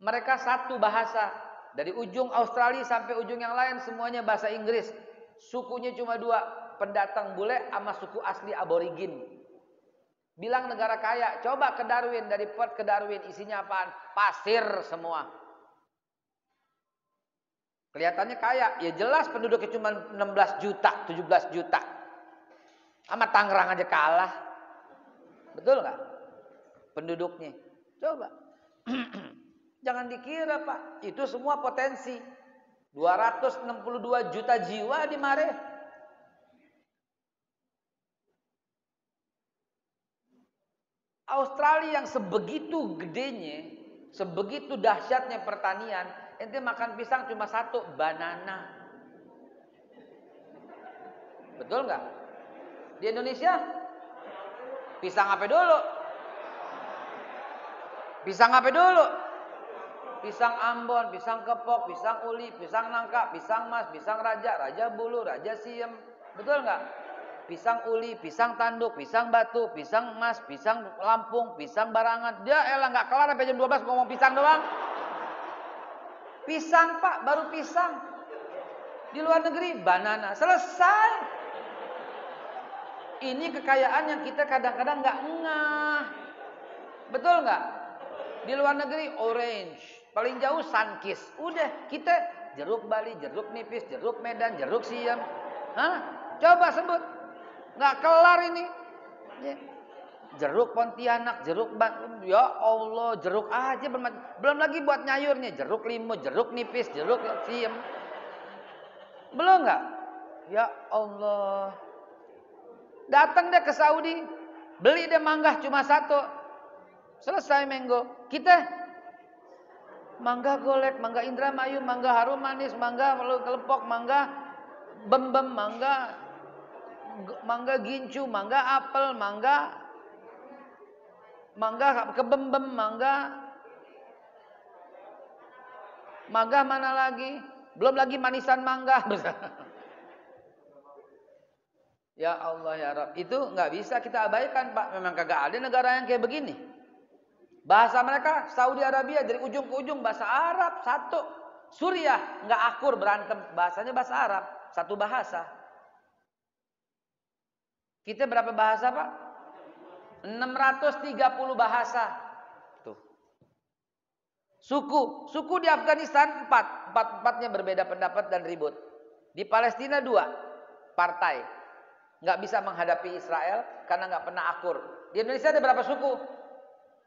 Mereka satu bahasa. Dari ujung Australia sampai ujung yang lain semuanya bahasa Inggris. Sukunya cuma 2, pendatang bule sama suku asli aborigin. Bilang negara kaya, coba ke Darwin, dari Perth ke Darwin isinya apaan? Pasir semua. Kelihatannya kaya, ya jelas penduduknya cuma 16 juta, 17 juta. Sama Tangerang aja kalah. Betul nggak? Penduduknya. Coba. Jangan dikira Pak, itu semua potensi. 262 juta jiwa di Mare. Australia yang sebegitu gedenya, sebegitu dahsyatnya pertanian, ente makan pisang cuma 1, banana. Betul nggak? Di Indonesia, pisang apa dulu? Pisang apa dulu? Pisang Ambon, pisang Kepok, pisang Uli, pisang Nangka, pisang Mas, pisang Raja, Raja Bulu, Raja Siem. Betul nggak? Pisang Uli, pisang Tanduk, pisang Batu, pisang Mas, pisang Lampung, pisang Barangan. Dia elah nggak kelar sampai jam 12 ngomong pisang doang. Pisang Pak, baru pisang. Di luar negeri banana, selesai. Ini kekayaan yang kita kadang-kadang nggak ngeh. Betul nggak? Di luar negeri orange, paling jauh Sunkist. Udah, kita jeruk Bali, jeruk nipis, jeruk Medan, jeruk Siam. Hah? Coba sebut. Nggak kelar ini. Ya. Jeruk Pontianak, jeruk ya Allah, jeruk aja belum lagi buat nyayurnya, jeruk limau, jeruk nipis, jeruk Siam. Belum nggak? Ya Allah. Datang deh ke Saudi, beli deh mangga cuma satu. Selesai mango. Kita mangga golek, mangga Indramayu, mangga harum manis, mangga kelepok, mangga bembem, mangga gincu, mangga apel, mangga kebembem, mangga mana lagi? Belum lagi manisan mangga. Ya Allah ya Rabb, itu nggak bisa kita abaikan Pak. Memang kagak ada negara yang kayak begini. Bahasa mereka Saudi Arabia dari ujung ke ujung bahasa Arab satu. Suriah nggak akur berantem, bahasanya bahasa Arab, satu bahasa. Kita berapa bahasa Pak? 630 bahasa. Tuh. Suku di Afghanistan empatnya berbeda pendapat dan ribut. Di Palestina 2 partai, nggak bisa menghadapi Israel karena nggak pernah akur. Di Indonesia ada berapa suku?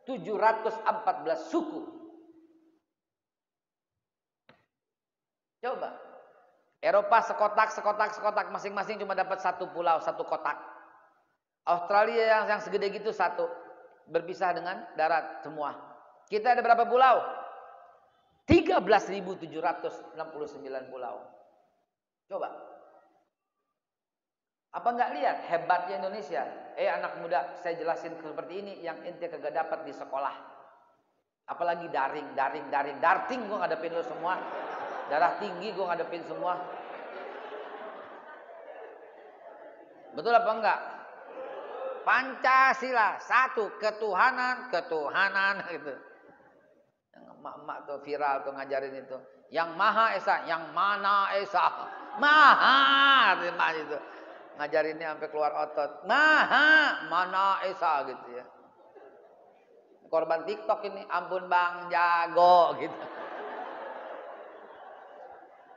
714 suku. Coba. Eropa sekotak masing-masing cuma dapat satu pulau, satu kotak. Australia yang segede gitu satu, berpisah dengan darat semua. Kita ada berapa pulau? 13.769 pulau. Coba. Apa nggak lihat hebatnya Indonesia? Anak muda, saya jelasin seperti ini yang ente kagak dapat di sekolah. Apalagi daring gue ngadepin lo semua. Darah tinggi gue ngadepin semua. Betul apa enggak? Pancasila, satu, ketuhanan gitu. Yang emak-emak tuh viral tuh ngajarin itu. Yang Maha Esa, yang Mana Esa. Maha itu. Ngajarinnya sampai keluar otot. Maha, Mana Esa gitu ya. Korban TikTok ini, ampun Bang jago gitu.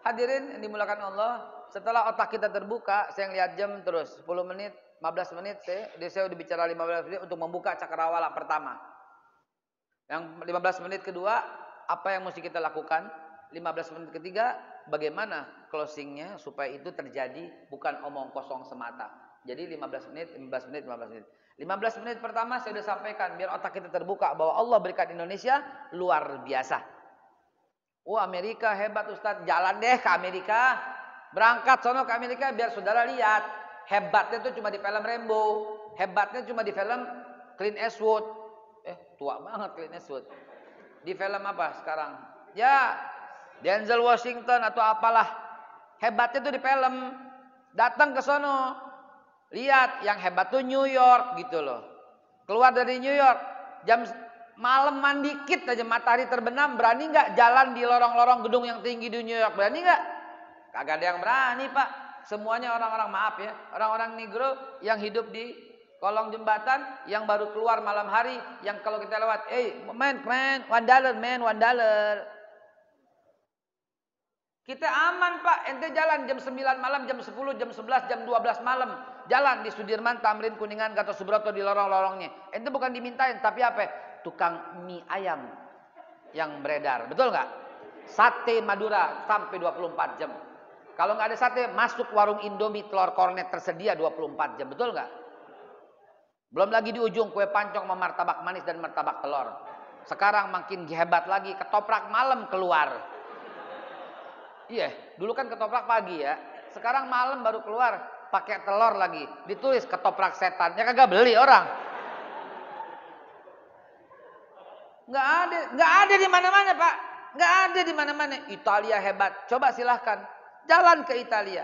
Hadirin yang dimulakan Allah, setelah otak kita terbuka, saya ngeliat jam terus 10 menit, 15 menit saya udah bicara 15 menit untuk membuka cakrawala pertama. Yang 15 menit kedua, apa yang mesti kita lakukan? 15 menit ketiga, bagaimana closingnya supaya itu terjadi bukan omong kosong semata. Jadi 15 menit. 15 menit pertama saya sudah sampaikan biar otak kita terbuka bahwa Allah berikan Indonesia luar biasa. Oh Amerika hebat Ustadz, jalan deh ke Amerika. Berangkat sono ke Amerika biar saudara lihat. Hebatnya itu cuma di film Rambo. Hebatnya cuma di film Clint Eastwood. Tua banget Clint Eastwood. Di film apa sekarang? Ya Denzel Washington atau apalah. Hebatnya itu di film. Datang ke sono. Lihat yang hebat tuh New York gitu loh. Keluar dari New York jam malaman dikit aja matahari terbenam, berani nggak jalan di lorong-lorong gedung yang tinggi di New York? Berani nggak? Kagak ada yang berani Pak. Semuanya orang-orang, maaf ya, orang-orang Negro yang hidup di kolong jembatan, yang baru keluar malam hari, yang kalau kita lewat, man, $1 kita aman Pak. Ente jalan jam 9 malam, jam 10, jam 11, jam 12 malam, jalan di Sudirman, Tamrin, Kuningan, Gatot Subroto di lorong-lorongnya. Ente bukan dimintain, tapi apa? Tukang mie ayam yang beredar, betul nggak? Sate Madura sampai 24 jam. Kalau nggak ada sate, masuk warung Indomie telur kornet tersedia 24 jam, betul nggak? Belum lagi di ujung kue pancong sama martabak manis dan martabak telur. Sekarang makin hebat lagi, ketoprak malam keluar. Iya, dulu kan ketoprak pagi ya. Sekarang malam baru keluar, pakai telur lagi. Ditulis ketoprak setan, ya kagak beli orang. Nggak ada di mana-mana Pak. Nggak ada di mana-mana. Italia hebat. Coba silahkan jalan ke Italia.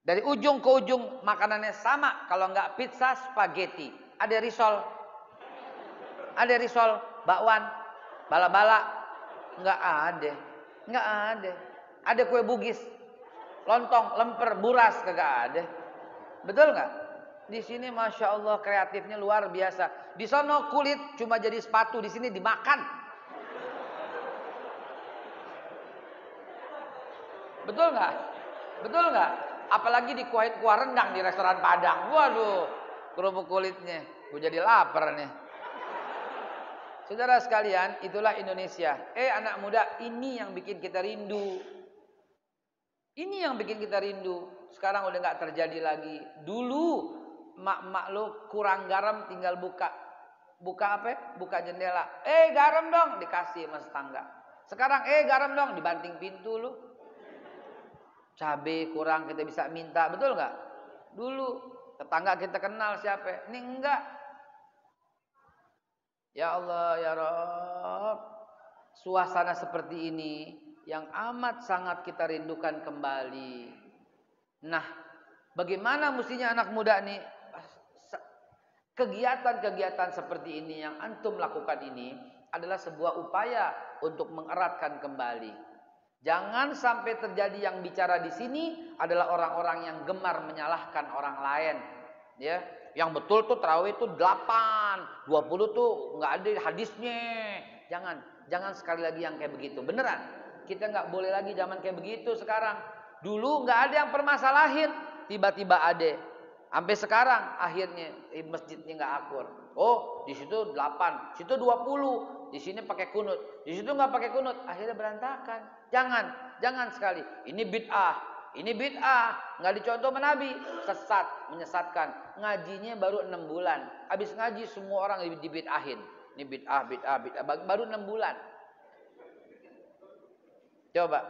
Dari ujung ke ujung makanannya sama. Kalau nggak pizza, spaghetti. Ada risol, bakwan, bala-bala. Nggak ada. Ada kue bugis, lontong, lemper, buras, kagak ada. Betul nggak? Di sini masya Allah kreatifnya luar biasa. Di sono kulit cuma jadi sepatu, di sini dimakan. Betul nggak? Apalagi di kuah rendang di restoran Padang. Waduh, kerupuk kulitnya. Gue jadi lapar nih. Saudara sekalian, itulah Indonesia. Anak muda, ini yang bikin kita rindu. Ini yang bikin kita rindu. Sekarang udah nggak terjadi lagi. Dulu mak-mak lo kurang garam tinggal buka apa? Buka jendela. Garam dong, dikasih sama tetangga. Sekarang garam dong, dibanting pintu lo. Cabe kurang kita bisa minta, betul nggak? Dulu tetangga kita kenal siapa? Ini enggak. Ya Allah, ya Rabb. Suasana seperti ini yang amat sangat kita rindukan kembali. Nah, bagaimana mestinya anak muda nih? Kegiatan-kegiatan seperti ini yang antum lakukan ini adalah sebuah upaya untuk mengeratkan kembali. Jangan sampai terjadi yang bicara di sini adalah orang-orang yang gemar menyalahkan orang lain. Ya, yang betul tuh tarawih itu 8, 20 tuh nggak ada hadisnya. Jangan sekali lagi yang kayak begitu. Beneran, kita nggak boleh lagi zaman kayak begitu sekarang. Dulu nggak ada yang permasalahin, tiba-tiba ada. Sampai sekarang akhirnya masjidnya nggak akur. Oh, di situ 8, situ 20, di sini pakai kunut, di situ nggak pakai kunut, akhirnya berantakan. Jangan sekali. Ini bid'ah, nggak dicontoh sama Nabi, sesat, menyesatkan. Ngajinya baru 6 bulan, habis ngaji semua orang dibid'ahin. Ini bid'ah, baru 6 bulan. Coba,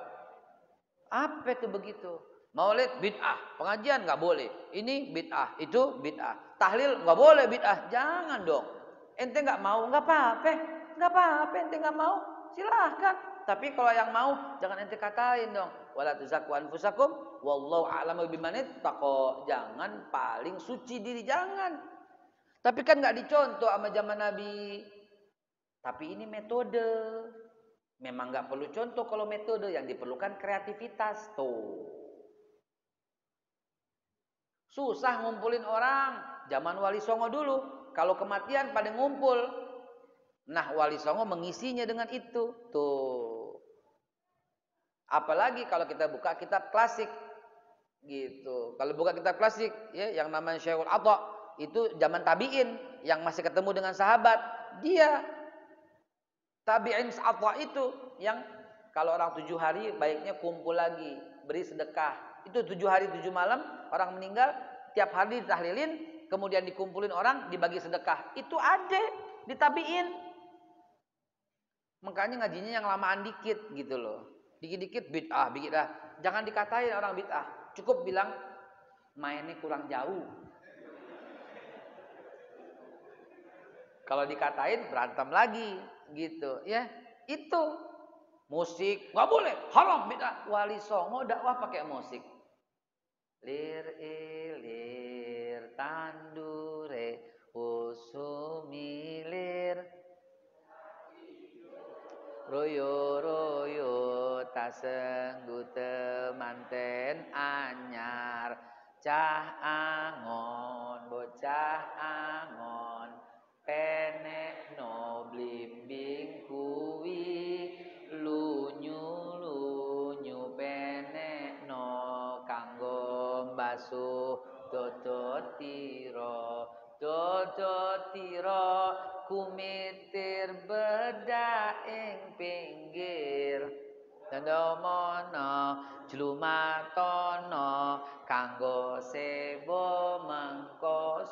apa itu begitu? Maulid bid'ah, pengajian nggak boleh. Ini bid'ah, itu bid'ah. Tahlil nggak boleh bid'ah. Jangan dong. Ente nggak mau, nggak apa-apa. Ente nggak mau, silahkan. Tapi kalau yang mau, jangan ente katain dong. Wala tuzakku anfusakum, wallahu a'lamu bimanittaqo. Jangan paling suci diri, jangan. Tapi kan nggak dicontoh sama zaman Nabi. Tapi ini metode. Memang nggak perlu contoh kalau metode, yang diperlukan kreativitas tuh. Susah ngumpulin orang. Zaman Wali Songo dulu, kalau kematian pada ngumpul. Nah, Wali Songo mengisinya dengan itu. Tuh. Apalagi kalau kita buka kitab klasik. Gitu. Kalau buka kitab klasik, ya, yang namanya Syekhul Atha, itu zaman tabi'in yang masih ketemu dengan sahabat. Dia tabi'in Atha itu yang kalau orang 7 hari baiknya kumpul lagi, beri sedekah. Itu 7 hari 7 malam orang meninggal, tiap hari ditahlilin, kemudian dikumpulin orang, dibagi sedekah. Itu ada di tabi'in. Makanya ngajinya yang lamaan dikit gitu loh. Dikit-dikit bid'ah. Jangan dikatain orang bid'ah. Cukup bilang mainnya kurang jauh. Kalau dikatain berantem lagi gitu ya. Itu musik nggak boleh, haram bid'ah. Wali Songo dakwah pakai musik. Lir ilir tandure usumilir royo royo tasenggu temanten anyar cah angon bocah angon penek no blimbing kuwi lunyu penek no kanggo basuh dodotiro kumitir bedak ing pinggir dandomono jlumatono kanggo sebo mengko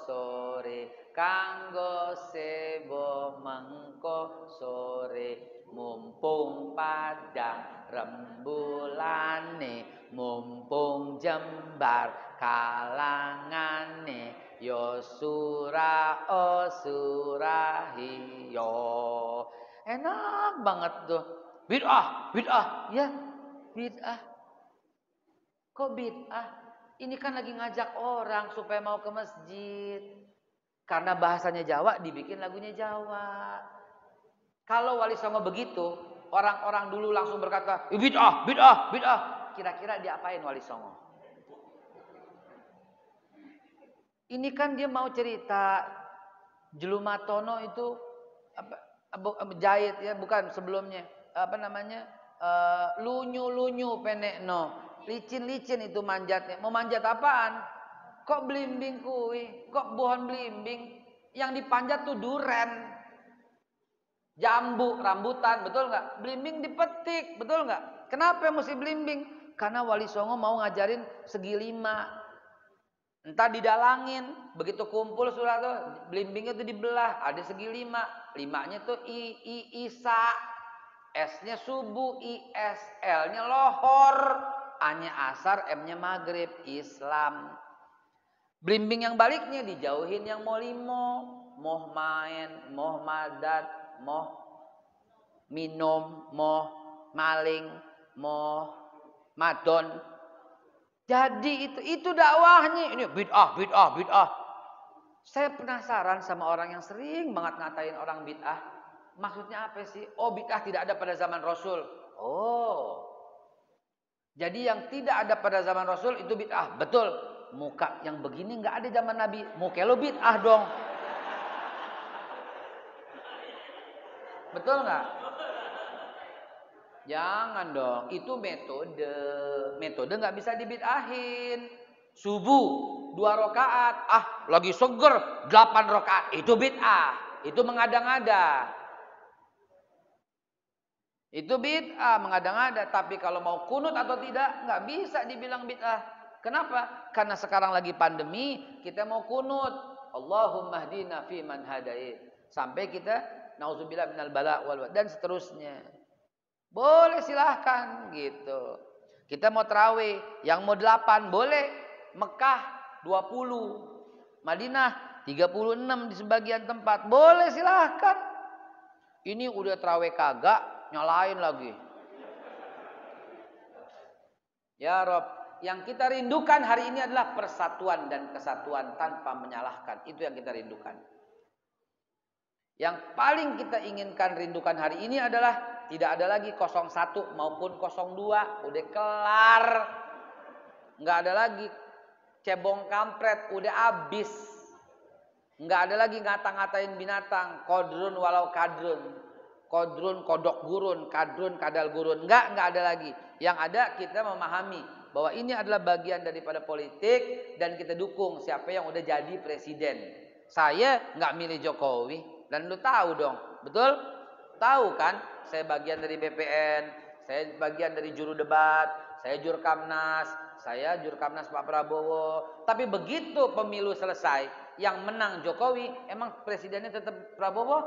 sore mumpung padang rembulane mumpung jembar kalangane yo surah yo enak banget tuh. Bid'ah ya, bid'ah. Kok bid'ah? Ini kan lagi ngajak orang supaya mau ke masjid. Karena bahasanya Jawa, dibikin lagunya Jawa. Kalau Wali Songo begitu, orang-orang dulu langsung berkata, bid'ah. Kira-kira diapain Wali Songo? Ini kan dia mau cerita Jelumatono itu jahit ya, bukan sebelumnya. Lunyu penekno, licin itu manjatnya. Mau manjat apaan? Kok blimbing kui? Kok pohon blimbing? Yang dipanjat tuh duren, jambu, rambutan, betul nggak? Blimbing dipetik, betul nggak? Kenapa mesti blimbing? Karena Wali Songo mau ngajarin segi 5. Entah didalangin, begitu kumpul sudah tuh, belimbingnya tuh dibelah, ada segi 5. 5-nya tuh Isa, S-nya subuh, IS, L-nya lohor, A-nya asar, M-nya maghrib, Islam. Blimbing yang baliknya dijauhin yang mau limo, mau main, mau madat, mau minum, mau maling, mau madon. Jadi itu dakwahnya. Ini bid'ah. Saya penasaran sama orang yang sering banget ngatain orang bid'ah. Maksudnya apa sih? Oh, bid'ah tidak ada pada zaman Rasul. Oh. Jadi yang tidak ada pada zaman Rasul itu bid'ah. Betul. Muka yang begini nggak ada zaman Nabi. Muka lo bid'ah dong. Betul nggak? Jangan dong. Itu metode. Metode nggak bisa dibid'ahin. Subuh 2 rakaat. Ah, lagi seger 8 rakaat. Itu bid'ah. Itu mengada-ngada. Itu bid'ah, mengada-ngada. Tapi kalau mau kunut atau tidak, nggak bisa dibilang bid'ah. Kenapa? Karena sekarang lagi pandemi, kita mau kunut. Allahumma hdina fi man hadait. Sampai kita nauzubillah minal bala wal dan seterusnya. Boleh silahkan gitu. Kita mau tarawih, yang mau 8 boleh. Mekah 20, Madinah 36 di sebagian tempat. Boleh silahkan. Ini udah tarawih kagak, nyalain lagi. Ya Rob, yang kita rindukan hari ini adalah persatuan dan kesatuan tanpa menyalahkan. Itu yang kita rindukan. Yang paling kita inginkan rindukan hari ini adalah tidak ada lagi 01 maupun 02. Udah kelar. Nggak ada lagi cebong kampret. Udah habis. Nggak ada lagi ngata-ngatain binatang. Kodrun walau kadrun. Kodrun kodok gurun. Kadrun kadal gurun. Nggak ada lagi. Yang ada kita memahami bahwa ini adalah bagian daripada politik. Dan kita dukung siapa yang udah jadi presiden. Saya nggak milih Jokowi. Dan lu tahu dong. Betul? Tahu kan? Saya bagian dari BPN. Saya bagian dari juru debat. Saya jurkamnas. Saya jurkamnas Pak Prabowo. Tapi begitu pemilu selesai, yang menang Jokowi, emang presidennya tetap Prabowo?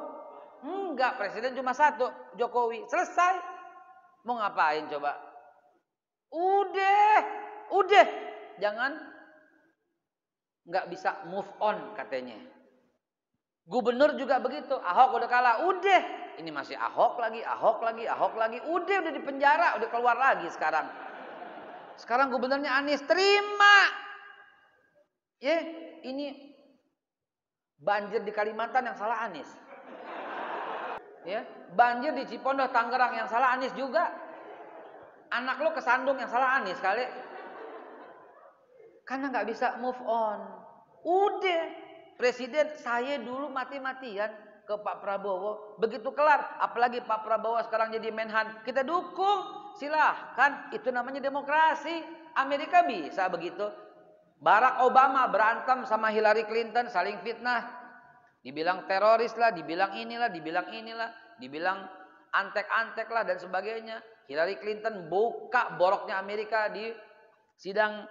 Enggak, presiden cuma satu, Jokowi. Selesai. Mau ngapain coba? Udah. Jangan nggak bisa move on katanya. Gubernur juga begitu. Ahok udah kalah, udah. Ini masih Ahok lagi. Udah di penjara, udah keluar lagi sekarang. Sekarang gubernurnya Anies, terima. Ya, ini banjir di Kalimantan yang salah Anies. Ya, banjir di Cipondoh, Tangerang yang salah Anies juga. Anak lo kesandung yang salah Anies kali. Karena nggak bisa move on. Udah. Presiden saya dulu mati-matian ke Pak Prabowo. Begitu kelar, apalagi Pak Prabowo sekarang jadi Menhan, kita dukung. Silahkan, itu namanya demokrasi. Amerika bisa begitu. Barack Obama berantem sama Hillary Clinton, saling fitnah. Dibilang teroris lah, dibilang inilah, dibilang antek-antek lah dan sebagainya. Hillary Clinton buka boroknya Amerika di sidang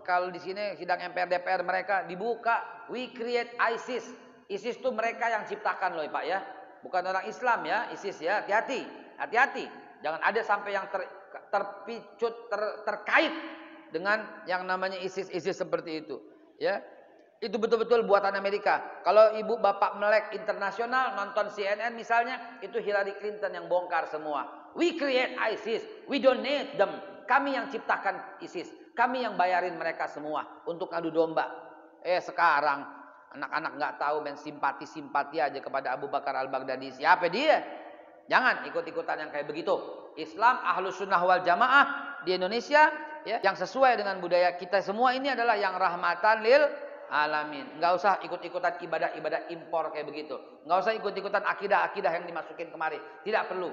kalau di sini sidang MPR DPR mereka dibuka. We create ISIS. ISIS itu mereka yang ciptakan loh Pak ya. Bukan orang Islam ya, ISIS ya. Hati-hati. Jangan ada sampai yang terkait dengan yang namanya ISIS seperti itu. Ya. Itu betul-betul buatan Amerika. Kalau ibu bapak melek internasional nonton CNN misalnya, itu Hillary Clinton yang bongkar semua. We create ISIS. We don't need them. Kami yang ciptakan ISIS. Kami yang bayarin mereka semua untuk adu domba. Sekarang anak-anak nggak tahu main simpati aja kepada Abu Bakar Al-Baghdadi. Siapa dia? Jangan ikut-ikutan yang kayak begitu. Islam Ahlus Sunnah wal Jamaah di Indonesia ya, yang sesuai dengan budaya kita semua ini adalah yang rahmatan lil alamin. Nggak usah ikut-ikutan ibadah-ibadah impor kayak begitu. Nggak usah ikut-ikutan akidah-akidah yang dimasukin kemari. Tidak perlu.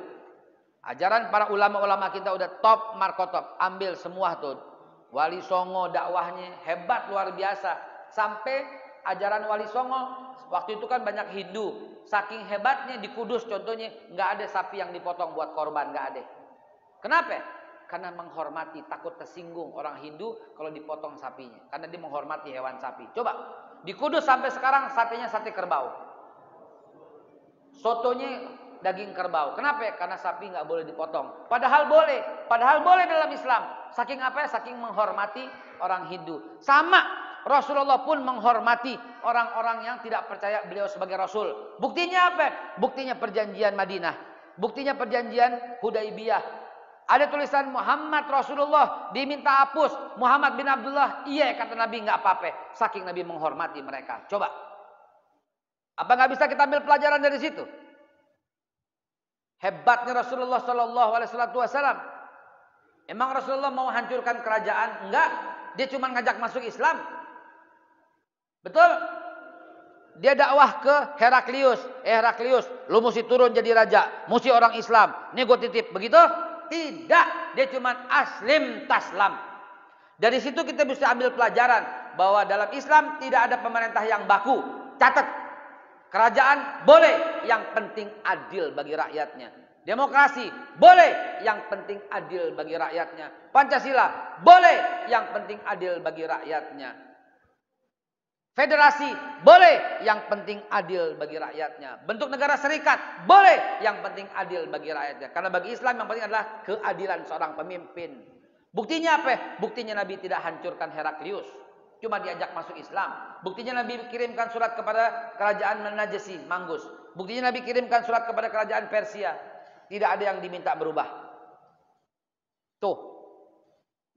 Ajaran para ulama-ulama kita udah top markotop. Ambil semua tuh. Wali Songo dakwahnya hebat luar biasa. Sampai ajaran Wali Songo waktu itu kan banyak Hindu. Saking hebatnya di Kudus contohnya nggak ada sapi yang dipotong buat korban, nggak ada. Kenapa? Karena menghormati, takut tersinggung orang Hindu kalau dipotong sapinya. Karena dia menghormati hewan sapi. Coba, di Kudus sampai sekarang satenya sate kerbau. Sotonya daging kerbau. Kenapa ya? Karena sapi nggak boleh dipotong. Padahal boleh dalam Islam. Saking apa ya? Saking menghormati orang Hindu. Sama, Rasulullah pun menghormati orang-orang yang tidak percaya beliau sebagai Rasul. Buktinya apa? Buktinya perjanjian Madinah. Buktinya perjanjian Hudaibiyah. Ada tulisan Muhammad Rasulullah, diminta hapus. Muhammad bin Abdullah, iya kata Nabi, nggak apa-apa. Saking Nabi menghormati mereka. Coba. Apa nggak bisa kita ambil pelajaran dari situ? Hebatnya Rasulullah Shallallahu Alaihi Wasallam. Emang Rasulullah mau hancurkan kerajaan? Enggak. Dia cuma ngajak masuk Islam. Betul? Dia dakwah ke Heraklius. Heraklius, lu mesti turun jadi raja. Mesti orang Islam. Ini gue titip. Begitu? Tidak. Dia cuma aslim taslam. Dari situ kita bisa ambil pelajaran bahwa dalam Islam tidak ada pemerintah yang baku. Catat. Kerajaan boleh, yang penting adil bagi rakyatnya. Demokrasi boleh, yang penting adil bagi rakyatnya. Pancasila boleh, yang penting adil bagi rakyatnya. Federasi boleh, yang penting adil bagi rakyatnya. Bentuk negara serikat boleh, yang penting adil bagi rakyatnya. Karena bagi Islam yang penting adalah keadilan seorang pemimpin. Buktinya apa? Buktinya Nabi tidak hancurkan Heraklius. Cuma diajak masuk Islam. Buktinya Nabi kirimkan surat kepada kerajaan Najasyi, Manggus. Buktinya Nabi kirimkan surat kepada kerajaan Persia. Tidak ada yang diminta berubah. Tuh.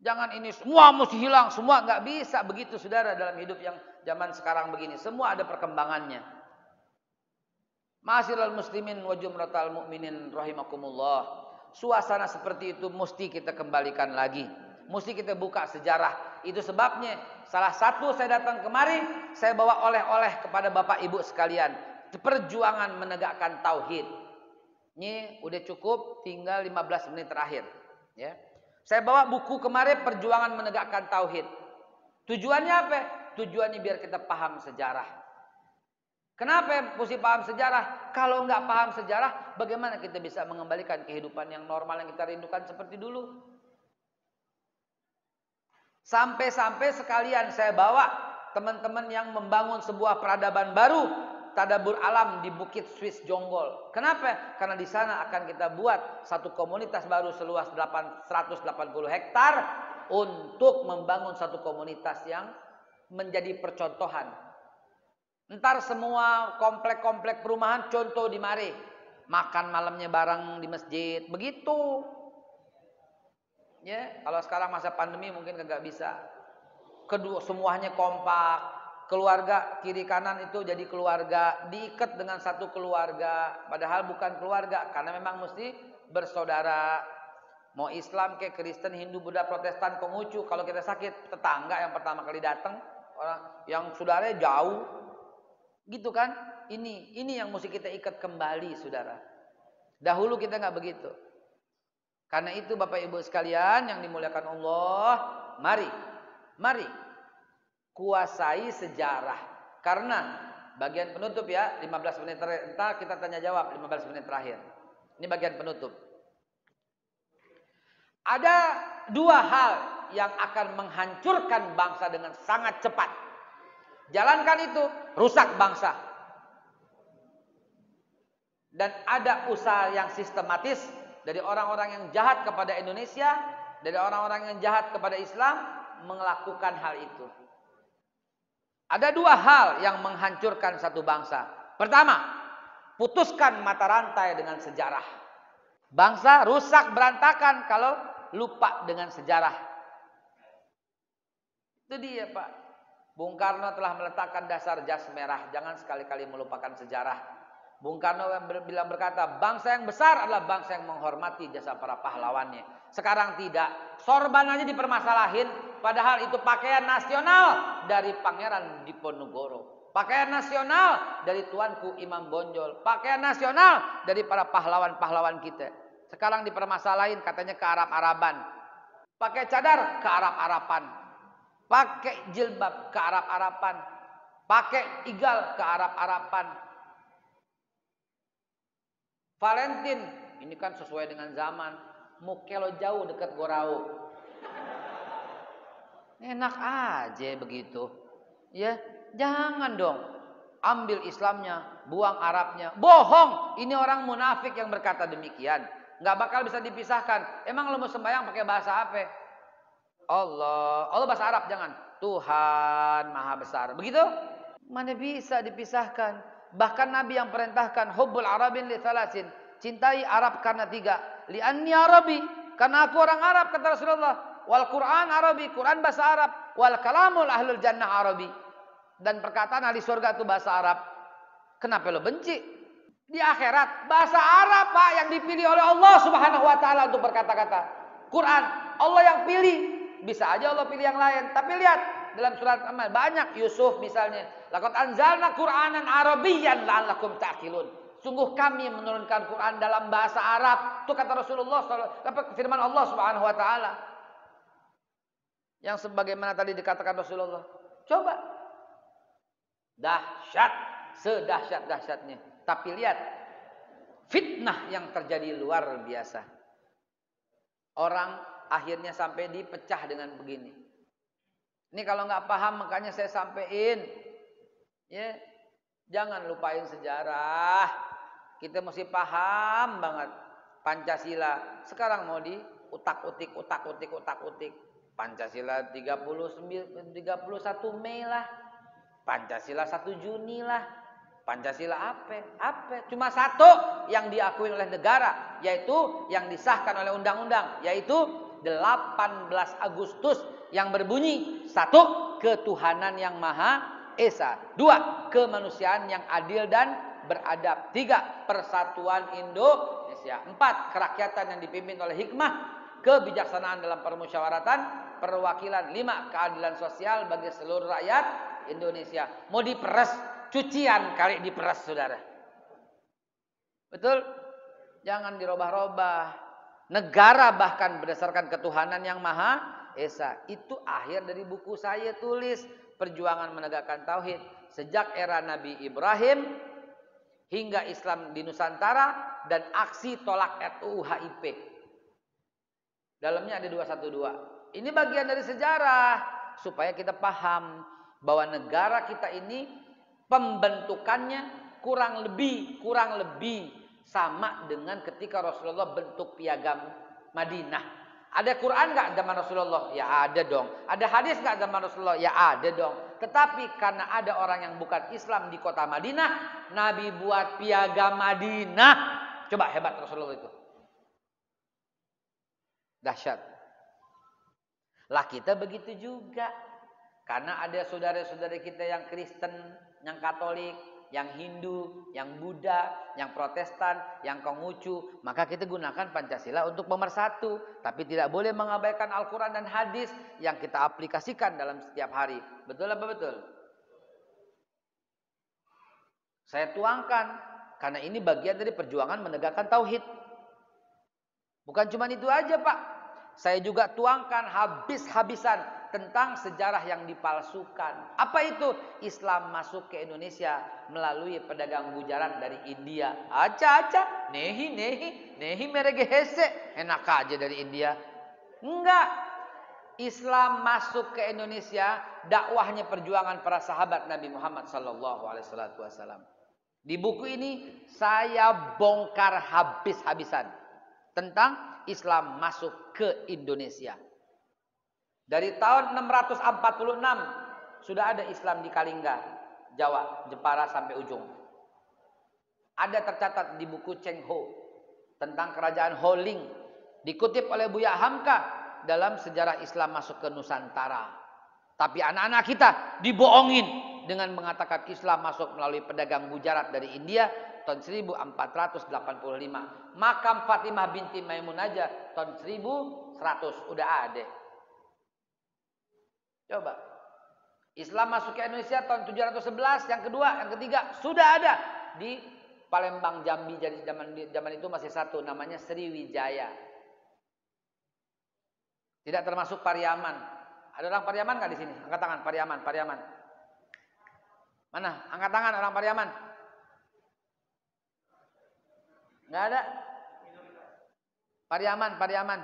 Jangan ini semua mesti hilang. Semua nggak bisa begitu saudara dalam hidup yang zaman sekarang begini. Semua ada perkembangannya. Ma'asyiral muslimin wa jumratal mu'minin rahimakumullah. Suasana seperti itu mesti kita kembalikan lagi. Mesti kita buka sejarah. Itu sebabnya salah satu saya datang kemari, saya bawa oleh-oleh kepada Bapak Ibu sekalian. Perjuangan menegakkan tauhid. Ini udah cukup, tinggal 15 menit terakhir. Ya. Saya bawa buku kemarin, Perjuangan Menegakkan Tauhid. Tujuannya apa? Tujuannya biar kita paham sejarah. Kenapa mesti paham sejarah? Kalau nggak paham sejarah, bagaimana kita bisa mengembalikan kehidupan yang normal yang kita rindukan seperti dulu? Sampai-sampai sekalian saya bawa teman-teman yang membangun sebuah peradaban baru, Tadabur Alam di Bukit Swiss Jonggol. Kenapa? Karena di sana akan kita buat satu komunitas baru seluas 180 hektar untuk membangun satu komunitas yang menjadi percontohan. Ntar semua komplek-komplek perumahan contoh di mari. Makan malamnya bareng di masjid. Begitu. Ya, kalau sekarang masa pandemi mungkin nggak bisa. Kedua semuanya kompak. Keluarga kiri kanan itu jadi keluarga, diikat dengan satu keluarga, padahal bukan keluarga karena memang mesti bersaudara. Mau Islam ke Kristen, Hindu, Buddha, Protestan, Konghucu, kalau kita sakit tetangga yang pertama kali datang, orang yang saudaranya jauh. Gitu kan? Ini yang mesti kita ikat kembali, Saudara. Dahulu kita nggak begitu. Karena itu Bapak Ibu sekalian yang dimuliakan Allah, mari kuasai sejarah. Karena bagian penutup ya, 15 menit terakhir. Entar kita tanya jawab 15 menit terakhir. Ini bagian penutup. Ada dua hal yang akan menghancurkan bangsa dengan sangat cepat. Jalankan itu, rusak bangsa. Dan ada usaha yang sistematis dari orang-orang yang jahat kepada Indonesia, dari orang-orang yang jahat kepada Islam melakukan hal itu. Ada dua hal yang menghancurkan satu bangsa. Pertama, putuskan mata rantai dengan sejarah. Bangsa rusak berantakan kalau lupa dengan sejarah. Itu dia Pak. Bung Karno telah meletakkan dasar jas merah. Jangan sekali-kali melupakan sejarah. Bung Karno bilang berkata, bangsa yang besar adalah bangsa yang menghormati jasa para pahlawannya. Sekarang tidak. Sorban aja dipermasalahin. Padahal itu pakaian nasional dari Pangeran Diponegoro. Pakaian nasional dari Tuanku Imam Bonjol. Pakaian nasional dari para pahlawan-pahlawan kita. Sekarang dipermasalahin katanya ke Arab-Araban. Pakai cadar ke Arab-Araban. Pakai jilbab ke Arab-Araban. Pakai igal ke Arab-Araban. Valentine, ini kan sesuai dengan zaman. Mukelo jauh dekat Gorau. Enak aja begitu. Ya, jangan dong. Ambil Islamnya, buang Arabnya. Bohong. Ini orang munafik yang berkata demikian. Nggak bakal bisa dipisahkan. Emang lo mau sembahyang pakai bahasa apa? Allah bahasa Arab jangan. Tuhan Maha Besar. Begitu? Mana bisa dipisahkan? Bahkan Nabi yang perintahkan hubbul Arabin li thalasin. Cintai Arab karena 3. Li'anni Arabi, karena aku orang Arab kata Rasulullah. Wal Quran Arabi, Quran bahasa Arab. Wal kalamul ahlul jannah Arabi. Dan perkataan ahli surga itu bahasa Arab. Kenapa lo benci? Di akhirat bahasa Arab Pak yang dipilih oleh Allah Subhanahu wa taala untuk berkata-kata. Quran Allah yang pilih. Bisa aja Allah pilih yang lain. Tapi lihat dalam surat Amal banyak Yusuf misalnya. Laqad anzalna Qur'anan Arabiyyan la'allakum ta'qilun. Sungguh kami menurunkan Quran dalam bahasa Arab. Itu kata Rasulullah firman Allah Subhanahu wa taala. Yang sebagaimana tadi dikatakan Rasulullah. Coba. Dahsyat, sedahsyat-dahsyatnya. Tapi lihat fitnah yang terjadi luar biasa. Orang akhirnya sampai dipecah dengan begini. Ini kalau nggak paham makanya saya sampein. Ya, jangan lupain sejarah. Kita mesti paham banget Pancasila. Sekarang mau diutak-utik, utak-utik. Pancasila 31 Mei lah. Pancasila 1 Juni lah. Pancasila apa? Cuma satu yang diakui oleh negara, yaitu yang disahkan oleh undang-undang, yaitu 18 Agustus yang berbunyi 1. Ketuhanan yang Maha Esa. 2. Kemanusiaan yang adil dan beradab. 3. Persatuan Indonesia. 4. Kerakyatan yang dipimpin oleh hikmah, kebijaksanaan dalam permusyawaratan, perwakilan. 5. Keadilan sosial bagi seluruh rakyat Indonesia. Mau diperes, cucian kali diperes saudara. Betul? Jangan dirubah-rubah. Negara bahkan berdasarkan ketuhanan yang Maha Esa. Itu akhir dari buku saya tulis. Perjuangan menegakkan tauhid. Sejak era Nabi Ibrahim hingga Islam di Nusantara dan aksi tolak RUU HIP. Dalamnya ada 212. Ini bagian dari sejarah supaya kita paham bahwa negara kita ini pembentukannya kurang lebih sama dengan ketika Rasulullah bentuk piagam Madinah. Ada Quran nggak zaman Rasulullah? Ya ada dong. Ada hadis nggak zaman Rasulullah? Ya ada dong. Tetapi karena ada orang yang bukan Islam di kota Madinah, Nabi buat piagam Madinah. Coba hebat Rasulullah itu. Dahsyat. Lah kita begitu juga. Karena ada saudara-saudara kita yang Kristen, yang Katolik, yang Hindu, yang Buddha, yang Protestan, yang Konghucu, maka kita gunakan Pancasila untuk pemersatu. Tapi tidak boleh mengabaikan Al-Quran dan hadis yang kita aplikasikan dalam setiap hari. Betul apa betul? Saya tuangkan karena ini bagian dari perjuangan menegakkan tauhid. Bukan cuma itu aja Pak. Saya juga tuangkan habis-habisan tentang sejarah yang dipalsukan. Apa itu? Islam masuk ke Indonesia melalui pedagang bujaran dari India. Aca-aca, nehi merege hese. Enak aja dari India. Enggak. Islam masuk ke Indonesia, dakwahnya perjuangan para sahabat Nabi Muhammad sallallahu alaihi wasallam. Di buku ini saya bongkar habis-habisan tentang Islam masuk ke Indonesia. Dari tahun 646 sudah ada Islam di Kalingga, Jawa, Jepara sampai ujung. Ada tercatat di buku Cheng Ho tentang kerajaan Ho Ling, dikutip oleh Buya Hamka dalam sejarah Islam masuk ke Nusantara. Tapi anak-anak kita dibohongin dengan mengatakan Islam masuk melalui pedagang bujarat dari India tahun 1485. Makam Fatimah binti Maimun aja tahun 1100 udah ada. Coba. Islam masuk ke Indonesia tahun 711, yang kedua, yang ketiga sudah ada di Palembang, Jambi. Jadi zaman itu masih satu, namanya Sriwijaya. Tidak termasuk Pariaman. Ada orang Pariaman nggak di sini? Angkat tangan, Pariaman. Mana? Angkat tangan orang Pariaman. Nggak ada. Pariaman.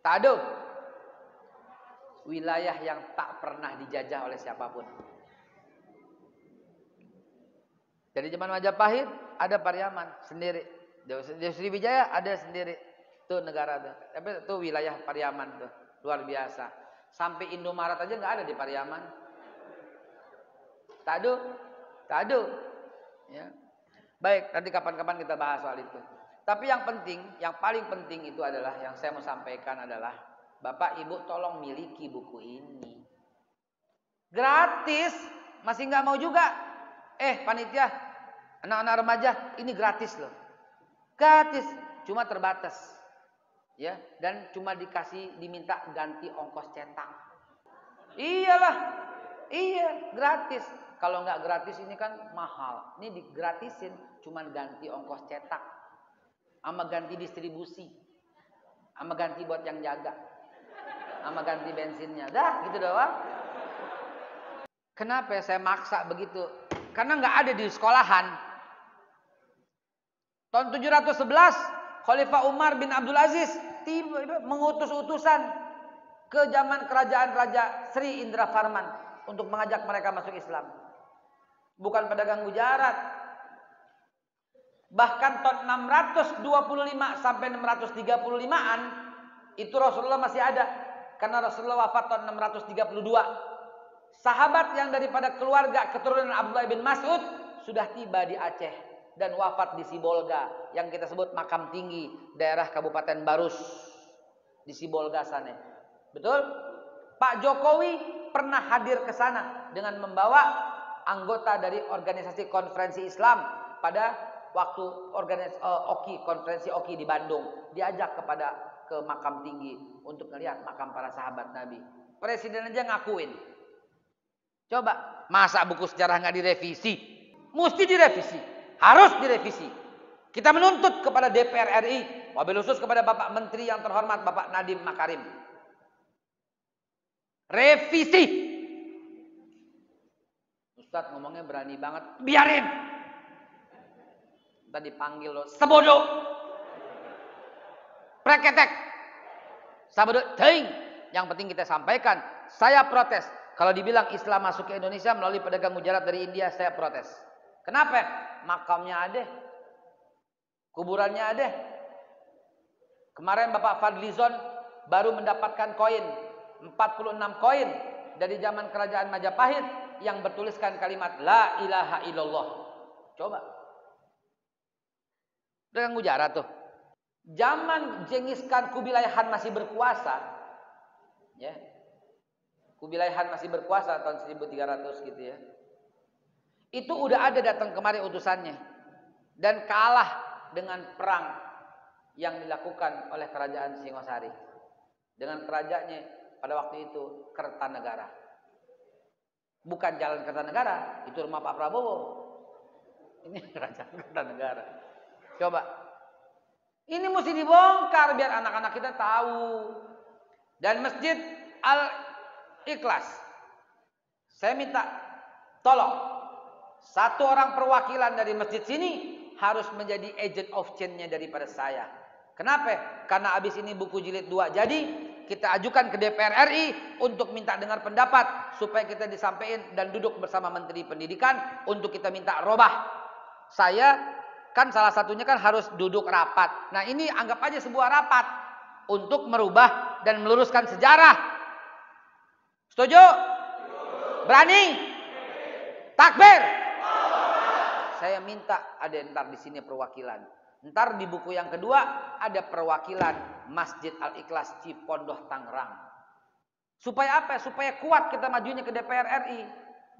Tado. Wilayah yang tak pernah dijajah oleh siapapun. Dari zaman Majapahit ada Pariaman sendiri. Di Sriwijaya ada sendiri. Tuh negara tuh. Tapi itu wilayah Pariaman tuh. Luar biasa. Sampai Indomaret aja nggak ada di Pariaman. Tado. Ya. Baik, nanti kapan-kapan kita bahas soal itu. Tapi yang penting, yang paling penting itu adalah yang saya mau sampaikan adalah Bapak Ibu tolong miliki buku ini. Gratis, masih nggak mau juga. Panitia, anak-anak remaja, ini gratis loh. Gratis, cuma terbatas. Ya, dan cuma diminta ganti ongkos cetak. Iyalah. Iya, gratis. Kalau nggak gratis ini kan mahal. Ini digratisin, cuma ganti ongkos cetak. Sama ganti distribusi. Sama ganti buat yang jaga. Sama ganti bensinnya. Dah, gitu doang. Kenapa saya maksa begitu? Karena nggak ada di sekolahan. Tahun 711, Khalifah Umar bin Abdul Aziz mengutus utusan ke zaman kerajaan Raja Sri Indra Farman untuk mengajak mereka masuk Islam. Bukan pedagang mujarat. Bahkan tahun 625 sampai 635-an itu Rasulullah masih ada. Karena Rasulullah wafat tahun 632. Sahabat yang daripada keluarga keturunan Abdullah bin Mas'ud sudah tiba di Aceh dan wafat di Sibolga yang kita sebut makam tinggi daerah Kabupaten Barus di Sibolga sana. Betul? Pak Jokowi pernah hadir ke sana dengan membawa anggota dari organisasi konferensi Islam pada waktu konferensi OKI di Bandung. Diajak ke makam tinggi untuk melihat makam para sahabat Nabi. Presiden aja ngakuin. Coba, masa buku sejarah nggak direvisi? Mesti direvisi, harus direvisi. Kita menuntut kepada DPR RI, wabil khusus kepada Bapak Menteri yang terhormat Bapak Nadiem Makarim. Revisi. Ustadz ngomongnya berani banget, biarin. Tadi panggil lo, sebodoh. Preketek. Sebodoh, ting. Yang penting kita sampaikan, saya protes. Kalau dibilang Islam masuk ke Indonesia melalui pedagang mujarat dari India, saya protes. Kenapa? Makamnya ada. Kuburannya ada. Kemarin Bapak Fadlizon baru mendapatkan koin, 46 koin dari zaman kerajaan Majapahit yang bertuliskan kalimat La ilaha illallah. Coba. Pedagang mujarat tuh. Zaman Genghis Khan Kubilai Khan masih berkuasa, ya. Kubilai Khan masih berkuasa tahun 1300 gitu ya. Itu udah ada datang kemari utusannya. Dan kalah dengan perang yang dilakukan oleh kerajaan Singosari. Dengan kerajaannya pada waktu itu Kertanegara. Bukan Jalan Kertanegara, itu rumah Pak Prabowo. Ini kerajaan Kertanegara. Coba. Ini mesti dibongkar biar anak-anak kita tahu. Dan Masjid Al-Ikhlas, saya minta tolong satu orang perwakilan dari masjid sini harus menjadi agent of change-nya daripada saya. Kenapa? Karena abis ini buku jilid 2 jadi kita ajukan ke DPR RI untuk minta dengar pendapat supaya kita disampaikan dan duduk bersama Menteri Pendidikan untuk kita minta robah. Saya kan salah satunya kan harus duduk rapat. Nah ini anggap aja sebuah rapat untuk merubah dan meluruskan sejarah. Setuju? Berani? Takbir? Saya minta ada ntar di sini perwakilan. Ntar di buku yang kedua ada perwakilan Masjid Al-Ikhlas Cipondoh Tangerang. Supaya apa? Supaya kuat kita majunya ke DPR RI.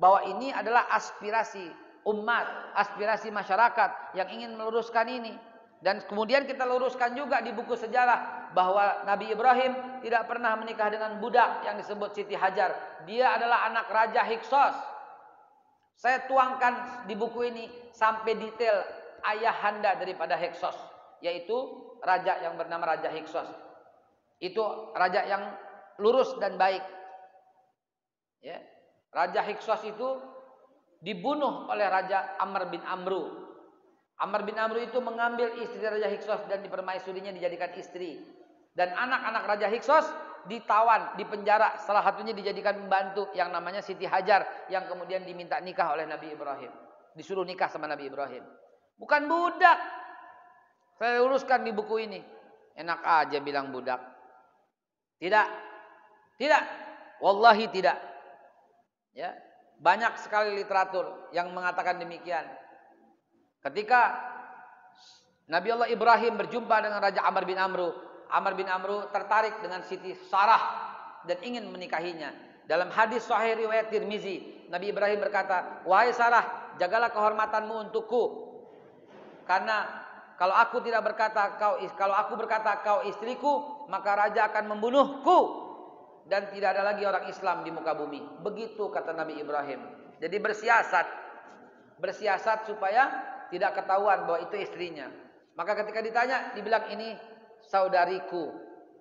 Bahwa ini adalah aspirasi umat, aspirasi masyarakat yang ingin meluruskan ini. Dan kemudian kita luruskan juga di buku sejarah bahwa Nabi Ibrahim tidak pernah menikah dengan budak yang disebut Siti Hajar. Dia adalah anak Raja Hyksos. Saya tuangkan di buku ini sampai detail ayahanda daripada Hyksos, yaitu raja yang bernama Raja Hyksos. Itu raja yang lurus dan baik. Ya. Raja Hyksos itu dibunuh oleh Raja Amr bin Amru. Amr bin Amr itu mengambil istri Raja Hiksos dan dipermaisurinya dijadikan istri. Dan anak-anak Raja Hiksos ditawan, dipenjara. Salah satunya dijadikan pembantu yang namanya Siti Hajar yang kemudian diminta nikah oleh Nabi Ibrahim. Disuruh nikah sama Nabi Ibrahim. Bukan budak. Saya luruskan di buku ini. Enak aja bilang budak. Tidak. Tidak. Wallahi tidak. Ya. Banyak sekali literatur yang mengatakan demikian. Ketika Nabi Allah Ibrahim berjumpa dengan Raja Amr bin Amru, Amr bin Amru tertarik dengan Siti Sarah dan ingin menikahinya. Dalam hadis sahih riwayat Tirmizi, Nabi Ibrahim berkata, "Wahai Sarah, jagalah kehormatanmu untukku. Karena kalau aku berkata kau istriku, maka raja akan membunuhku dan tidak ada lagi orang Islam di muka bumi." Begitu kata Nabi Ibrahim. Jadi bersiasat supaya tidak ketahuan bahwa itu istrinya. Maka ketika ditanya, dibilang ini saudariku.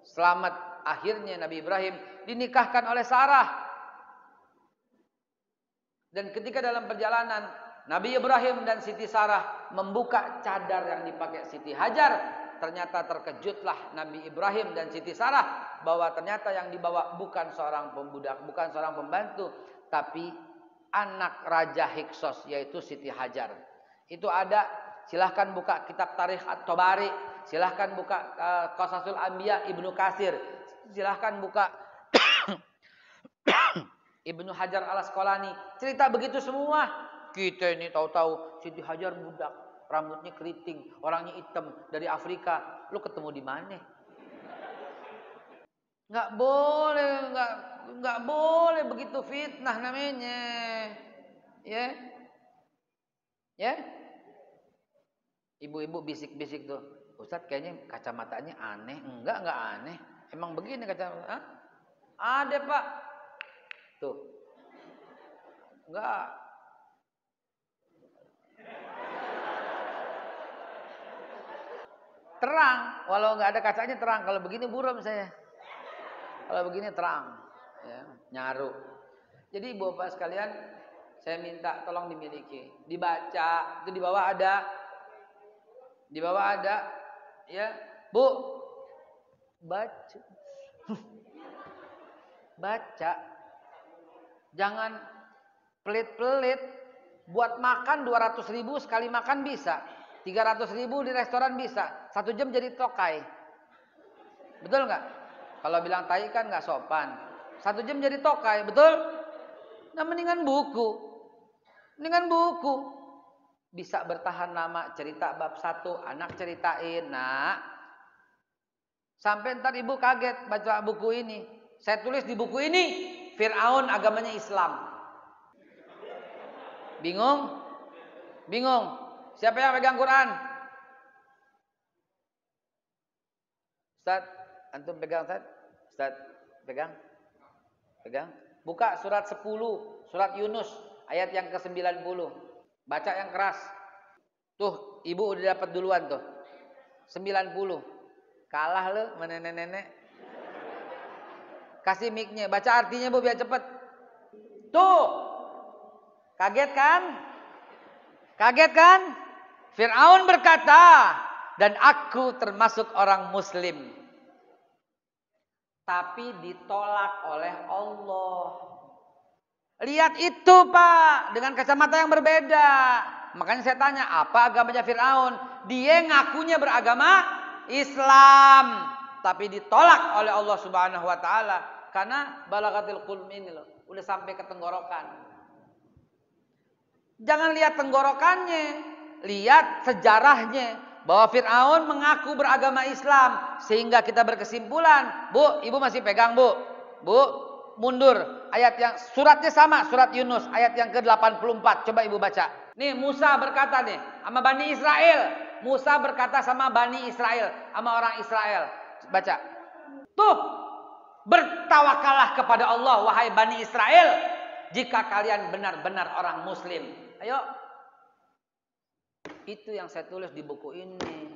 Selamat. Akhirnya Nabi Ibrahim dinikahkan oleh Sarah. Dan ketika dalam perjalanan Nabi Ibrahim dan Siti Sarah membuka cadar yang dipakai Siti Hajar, ternyata terkejutlah Nabi Ibrahim dan Siti Sarah bahwa ternyata yang dibawa bukan seorang pembudak, bukan seorang pembantu, tapi anak Raja Hiksos, yaitu Siti Hajar. Itu ada, silahkan buka kitab Tarikh At-Tabari, silahkan buka Qasasul Anbiya Ibnu Katsir, silahkan buka Ibnu Hajar Al-Asqalani, cerita begitu semua. Kita ini tahu-tahu Siti Hajar budak, rambutnya keriting, orangnya hitam dari Afrika. Lu ketemu di mana? Nggak boleh begitu, fitnah namanya. Ya. Ya. Ibu-ibu bisik-bisik tuh, "Ustadz kayaknya kacamatanya aneh." Enggak aneh. Emang begini kacamata? Hah? Ada, Pak. Tuh. Enggak. Terang, walau nggak ada kacanya terang. Kalau begini buram saya. Kalau begini terang, ya, nyaru. Jadi Ibu Bapak sekalian, saya minta tolong dimiliki, dibaca. Itu di bawah ada, ya, Bu, baca, baca. Jangan pelit-pelit. Buat makan 200.000 sekali makan bisa. 300.000 di restoran bisa. 1 jam jadi tokai. Betul nggak? Kalau bilang tai kan nggak sopan. 1 jam jadi tokai, betul? Nah, mendingan buku. Bisa bertahan lama. Cerita bab 1, anak ceritain. Nah, sampai ntar ibu kaget baca buku ini. Saya tulis di buku ini, Fir'aun agamanya Islam. Bingung? Siapa yang pegang Quran? Ustaz, antum pegang, Ustaz? Ustaz, pegang? Buka surat 10, surat Yunus, ayat yang ke-90. Baca yang keras. Tuh, ibu udah dapat duluan tuh. 90. Kalah lu sama nenek-nenek. Kasih mic-nya, baca artinya Bu biar cepet. Tuh. Kaget kan? Fir'aun berkata, "Dan aku termasuk orang muslim." Tapi ditolak oleh Allah. Lihat itu, Pak, dengan kacamata yang berbeda. Makanya saya tanya, apa agamanya Fir'aun? Dia ngakunya beragama Islam, tapi ditolak oleh Allah Subhanahu wa taala karena balagatil qulm ini loh, udah sampai ke tenggorokan. Jangan lihat tenggorokannya, lihat sejarahnya bahwa Fir'aun mengaku beragama Islam sehingga kita berkesimpulan. Bu, ibu masih pegang, Bu? Bu, mundur. Ayat yang suratnya sama, surat Yunus ayat yang ke-84. Coba ibu baca. Nih, Musa berkata nih sama Bani Israel. Musa berkata sama Bani Israel, sama orang Israel. Baca. Tuh, bertawakallah kepada Allah wahai Bani Israel jika kalian benar-benar orang muslim. Ayo. Itu yang saya tulis di buku ini.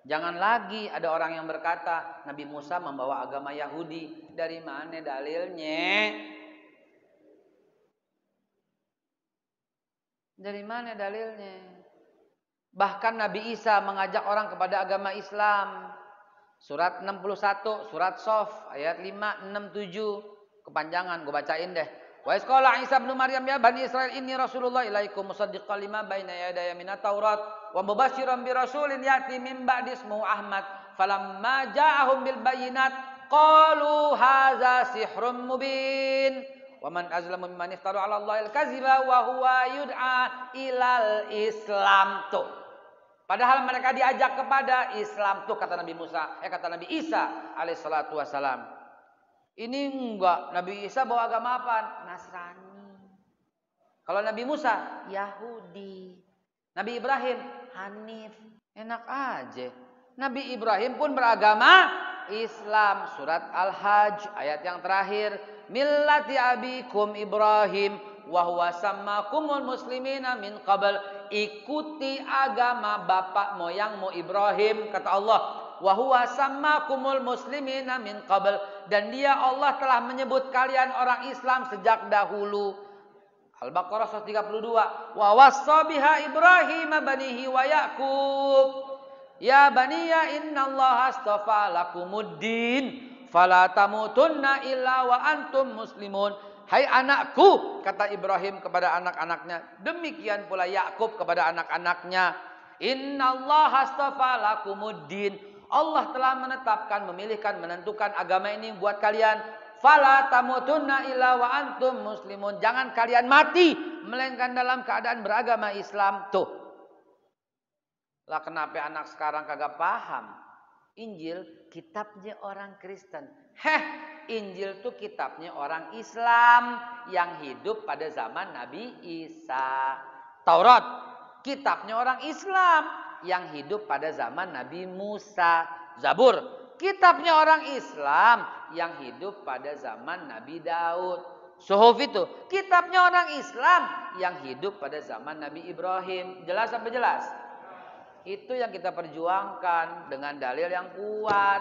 Jangan lagi ada orang yang berkata Nabi Musa membawa agama Yahudi. Dari mana dalilnya? Dari mana dalilnya? Bahkan Nabi Isa mengajak orang kepada agama Islam. Surat 61, surat Sof, ayat 5, 6, 7. Kepanjangan, gue bacain deh. Wa isqala Isa bin Maryam ya bani Israil inni Rasulullah ilaikum musaddiqan lima baina yadayya minat Taurat wa mubasysyiran bi rasulin yati min ba'di ismuhu Ahmad. Falamma ja'ahum bil bayyinat qalu hadza sihrun mubin. Wa man azlamu mimman iftara 'ala Allahil kadziba wa huwa yud'a ilal Islam tuh. Padahal mereka diajak kepada Islam tuh kata Nabi Isa alaihissalatu wassalam. Ini enggak, Nabi Isa bawa agama apa? Nasrani. Kalau Nabi Musa Yahudi. Nabi Ibrahim Hanif. Enak aja. Nabi Ibrahim pun beragama Islam. Surat Al-Hajj ayat yang terakhir. Millati abikum Ibrahim wa huwa sammakumul muslimina min qabl. Ikuti agama bapak moyangmu Ibrahim kata Allah. Wa huwa sammakumul muslimina min qabl, dan dia Allah telah menyebut kalian orang Islam sejak dahulu. Al-Baqarah 132. Wa wassa biha Ibrahim banihi wa Yaqub. Ya baniya innallaha astafa lakumuddin fala tamutunna illa wa antum muslimun. Hai anakku, kata Ibrahim kepada anak-anaknya, demikian pula Yakub kepada anak-anaknya. Innallaha astafa lakumuddin. Allah telah menetapkan, memilihkan, menentukan agama ini buat kalian. Fala tamutunna illa wa antum muslimun. Jangan kalian mati melainkan dalam keadaan beragama Islam. Tuh. Lah kenapa anak sekarang kagak paham? Injil kitabnya orang Kristen. Injil itu kitabnya orang Islam yang hidup pada zaman Nabi Isa. Taurat kitabnya orang Islam yang hidup pada zaman Nabi Musa. Zabur kitabnya orang Islam yang hidup pada zaman Nabi Daud. Suhuf itu kitabnya orang Islam yang hidup pada zaman Nabi Ibrahim. Jelas apa jelas? Itu yang kita perjuangkan dengan dalil yang kuat.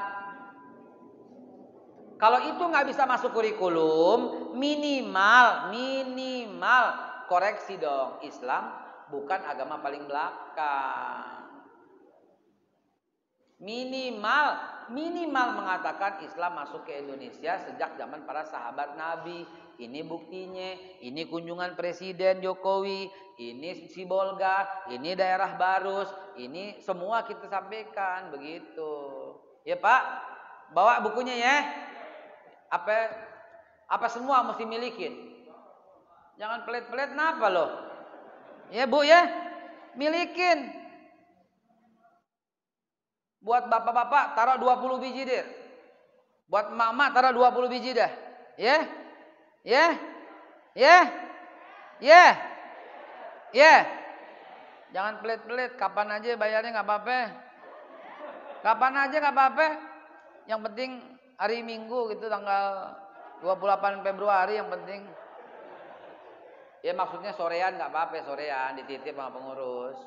Kalau itu nggak bisa masuk kurikulum, minimal koreksi dong. Islam bukan agama paling belakang. Minimal mengatakan Islam masuk ke Indonesia sejak zaman para sahabat Nabi. Ini buktinya, ini kunjungan Presiden Jokowi, ini Sibolga, ini daerah Barus, ini semua kita sampaikan begitu. Ya Pak, bawa bukunya ya. Apa semua mesti milikin? Jangan pelit-pelit, kenapa loh? Ya Bu ya, milikin. Buat bapak-bapak taruh 20 biji deh. Buat emak-emak taruh 20 biji dah. Ya? Ya? Ya? Ya? Ya? Jangan pelit-pelit, kapan aja bayarnya nggak apa-apa. Kapan aja nggak apa-apa. Yang penting hari Minggu gitu tanggal 28 Februari yang penting. Ya maksudnya sorean nggak apa-apa, sorean dititip sama pengurus.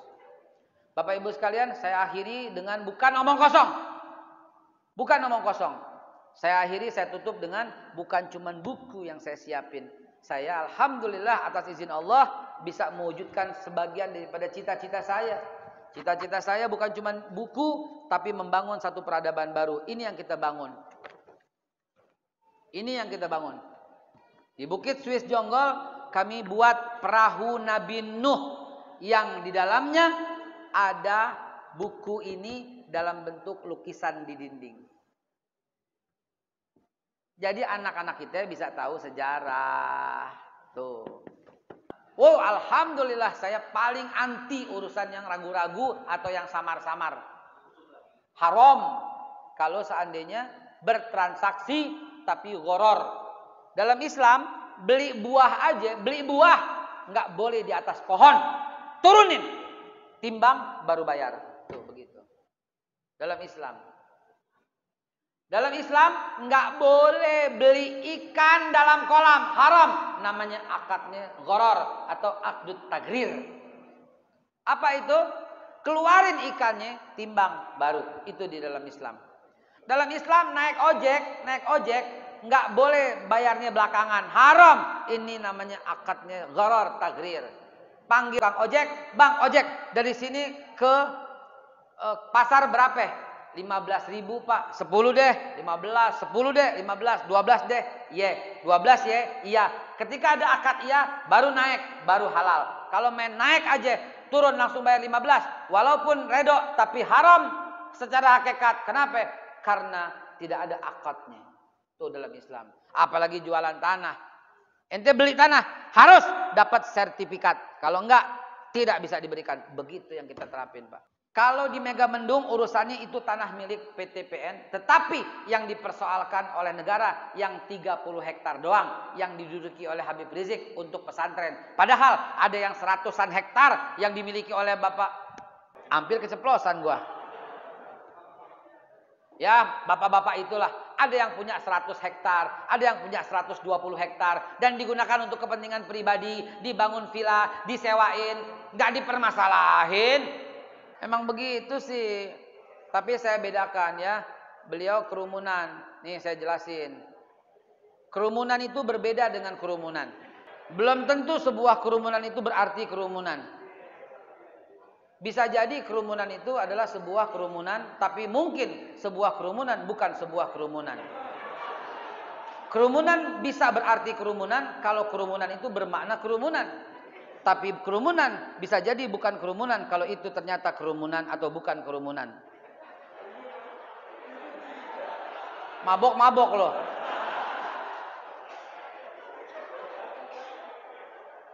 Bapak Ibu sekalian, saya akhiri dengan bukan omong kosong. Bukan omong kosong. Saya akhiri, saya tutup dengan bukan cuman buku yang saya siapin. Saya alhamdulillah atas izin Allah bisa mewujudkan sebagian daripada cita-cita saya. Cita-cita saya bukan cuman buku, tapi membangun satu peradaban baru. Ini yang kita bangun. Ini yang kita bangun. Di Bukit Swiss Jonggol kami buat perahu Nabi Nuh yang di dalamnya ada buku ini dalam bentuk lukisan di dinding. Jadi anak-anak kita bisa tahu sejarah. Tuh. Wow, alhamdulillah saya paling anti urusan yang ragu-ragu atau yang samar-samar. Haram kalau seandainya bertransaksi tapi gharar. Dalam Islam beli buah nggak boleh di atas pohon. Turunin. Timbang baru bayar. Tuh begitu. Dalam Islam. Dalam Islam nggak boleh beli ikan dalam kolam. Haram. Namanya akadnya gharar atau akdut tagrir. Apa itu? Keluarin ikannya, timbang baru. Itu di dalam Islam. Dalam Islam naik ojek nggak boleh bayarnya belakangan. Haram. Ini namanya akadnya gharar tagrir. panggil Bang Ojek, Bang Ojek dari sini ke pasar berapa? 15.000 Pak. 10 deh, 15, 10 deh, 15, 12 deh. Ye, 12 ye. Iya. Ketika ada akad iya, baru naik, baru halal. Kalau main naik aja, turun langsung bayar 15, walaupun redo tapi haram secara hakikat. Kenapa? Karena tidak ada akadnya. Itu dalam Islam. Apalagi jualan tanah. Ente beli tanah harus dapat sertifikat. Kalau enggak tidak bisa diberikan. Begitu yang kita terapin, Pak. Kalau di Megamendung urusannya itu tanah milik PTPN, tetapi yang dipersoalkan oleh negara yang 30 hektar doang yang diduduki oleh Habib Rizik untuk pesantren. Padahal ada yang 100-an hektar yang dimiliki oleh Bapak. Hampir keceplosan gua. Ya, bapak-bapak itulah. Ada yang punya 100 hektar, ada yang punya 120 hektar dan digunakan untuk kepentingan pribadi, dibangun villa, disewain, nggak dipermasalahin. Emang begitu sih. Tapi saya bedakan ya. Beliau kerumunan. Nih saya jelasin. Kerumunan itu berbeda dengan kerumunan. Belum tentu sebuah kerumunan itu berarti kerumunan. Bisa jadi kerumunan itu adalah sebuah kerumunan, tapi mungkin sebuah kerumunan bukan sebuah kerumunan. Kerumunan bisa berarti kerumunan kalau kerumunan itu bermakna kerumunan. Tapi kerumunan bisa jadi bukan kerumunan kalau itu ternyata kerumunan atau bukan kerumunan. Mabok-mabok loh.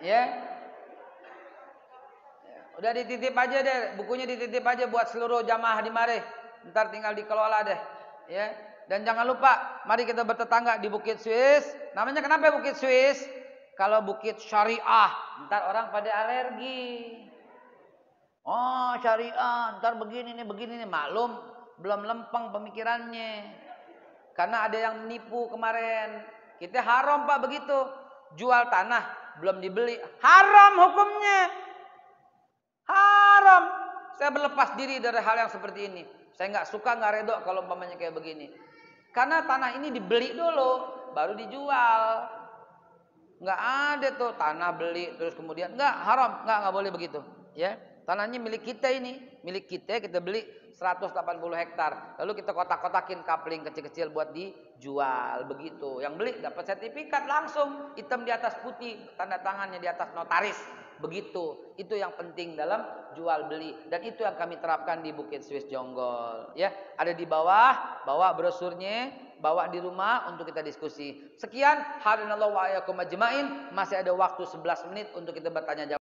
Ya. Udah dititip aja deh, bukunya dititip aja buat seluruh jamaah di mari. Ntar tinggal dikelola deh. Ya. Dan jangan lupa, mari kita bertetangga di Bukit Swiss. Namanya kenapa Bukit Swiss? Kalau bukit syariah, ntar orang pada alergi. Oh syariah, ntar begini nih. Maklum, belum lempeng pemikirannya. Karena ada yang menipu kemarin. Kita haram Pak begitu. Jual tanah, belum dibeli. Haram hukumnya. Haram. Saya berlepas diri dari hal yang seperti ini. Saya nggak suka, nggak redok kalau umpamanya kayak begini. Karena tanah ini dibeli dulu, baru dijual. Nggak ada tuh tanah beli terus kemudian nggak, haram, nggak boleh begitu ya. Tanahnya milik kita ini, milik kita beli 180 hektar lalu kita kotak-kotakin kapling kecil-kecil buat dijual begitu. Yang beli dapat sertifikat langsung hitam di atas putih, tanda tangannya di atas notaris begitu. Itu yang penting dalam jual beli dan itu yang kami terapkan di Bukit Swiss Jonggol ya. Ada di bawah, bawa brosurnya, bawa di rumah untuk kita diskusi. Sekian, harinallahu wa iyyakum ajmain. Masih ada waktu 11 menit untuk kita bertanya jawab.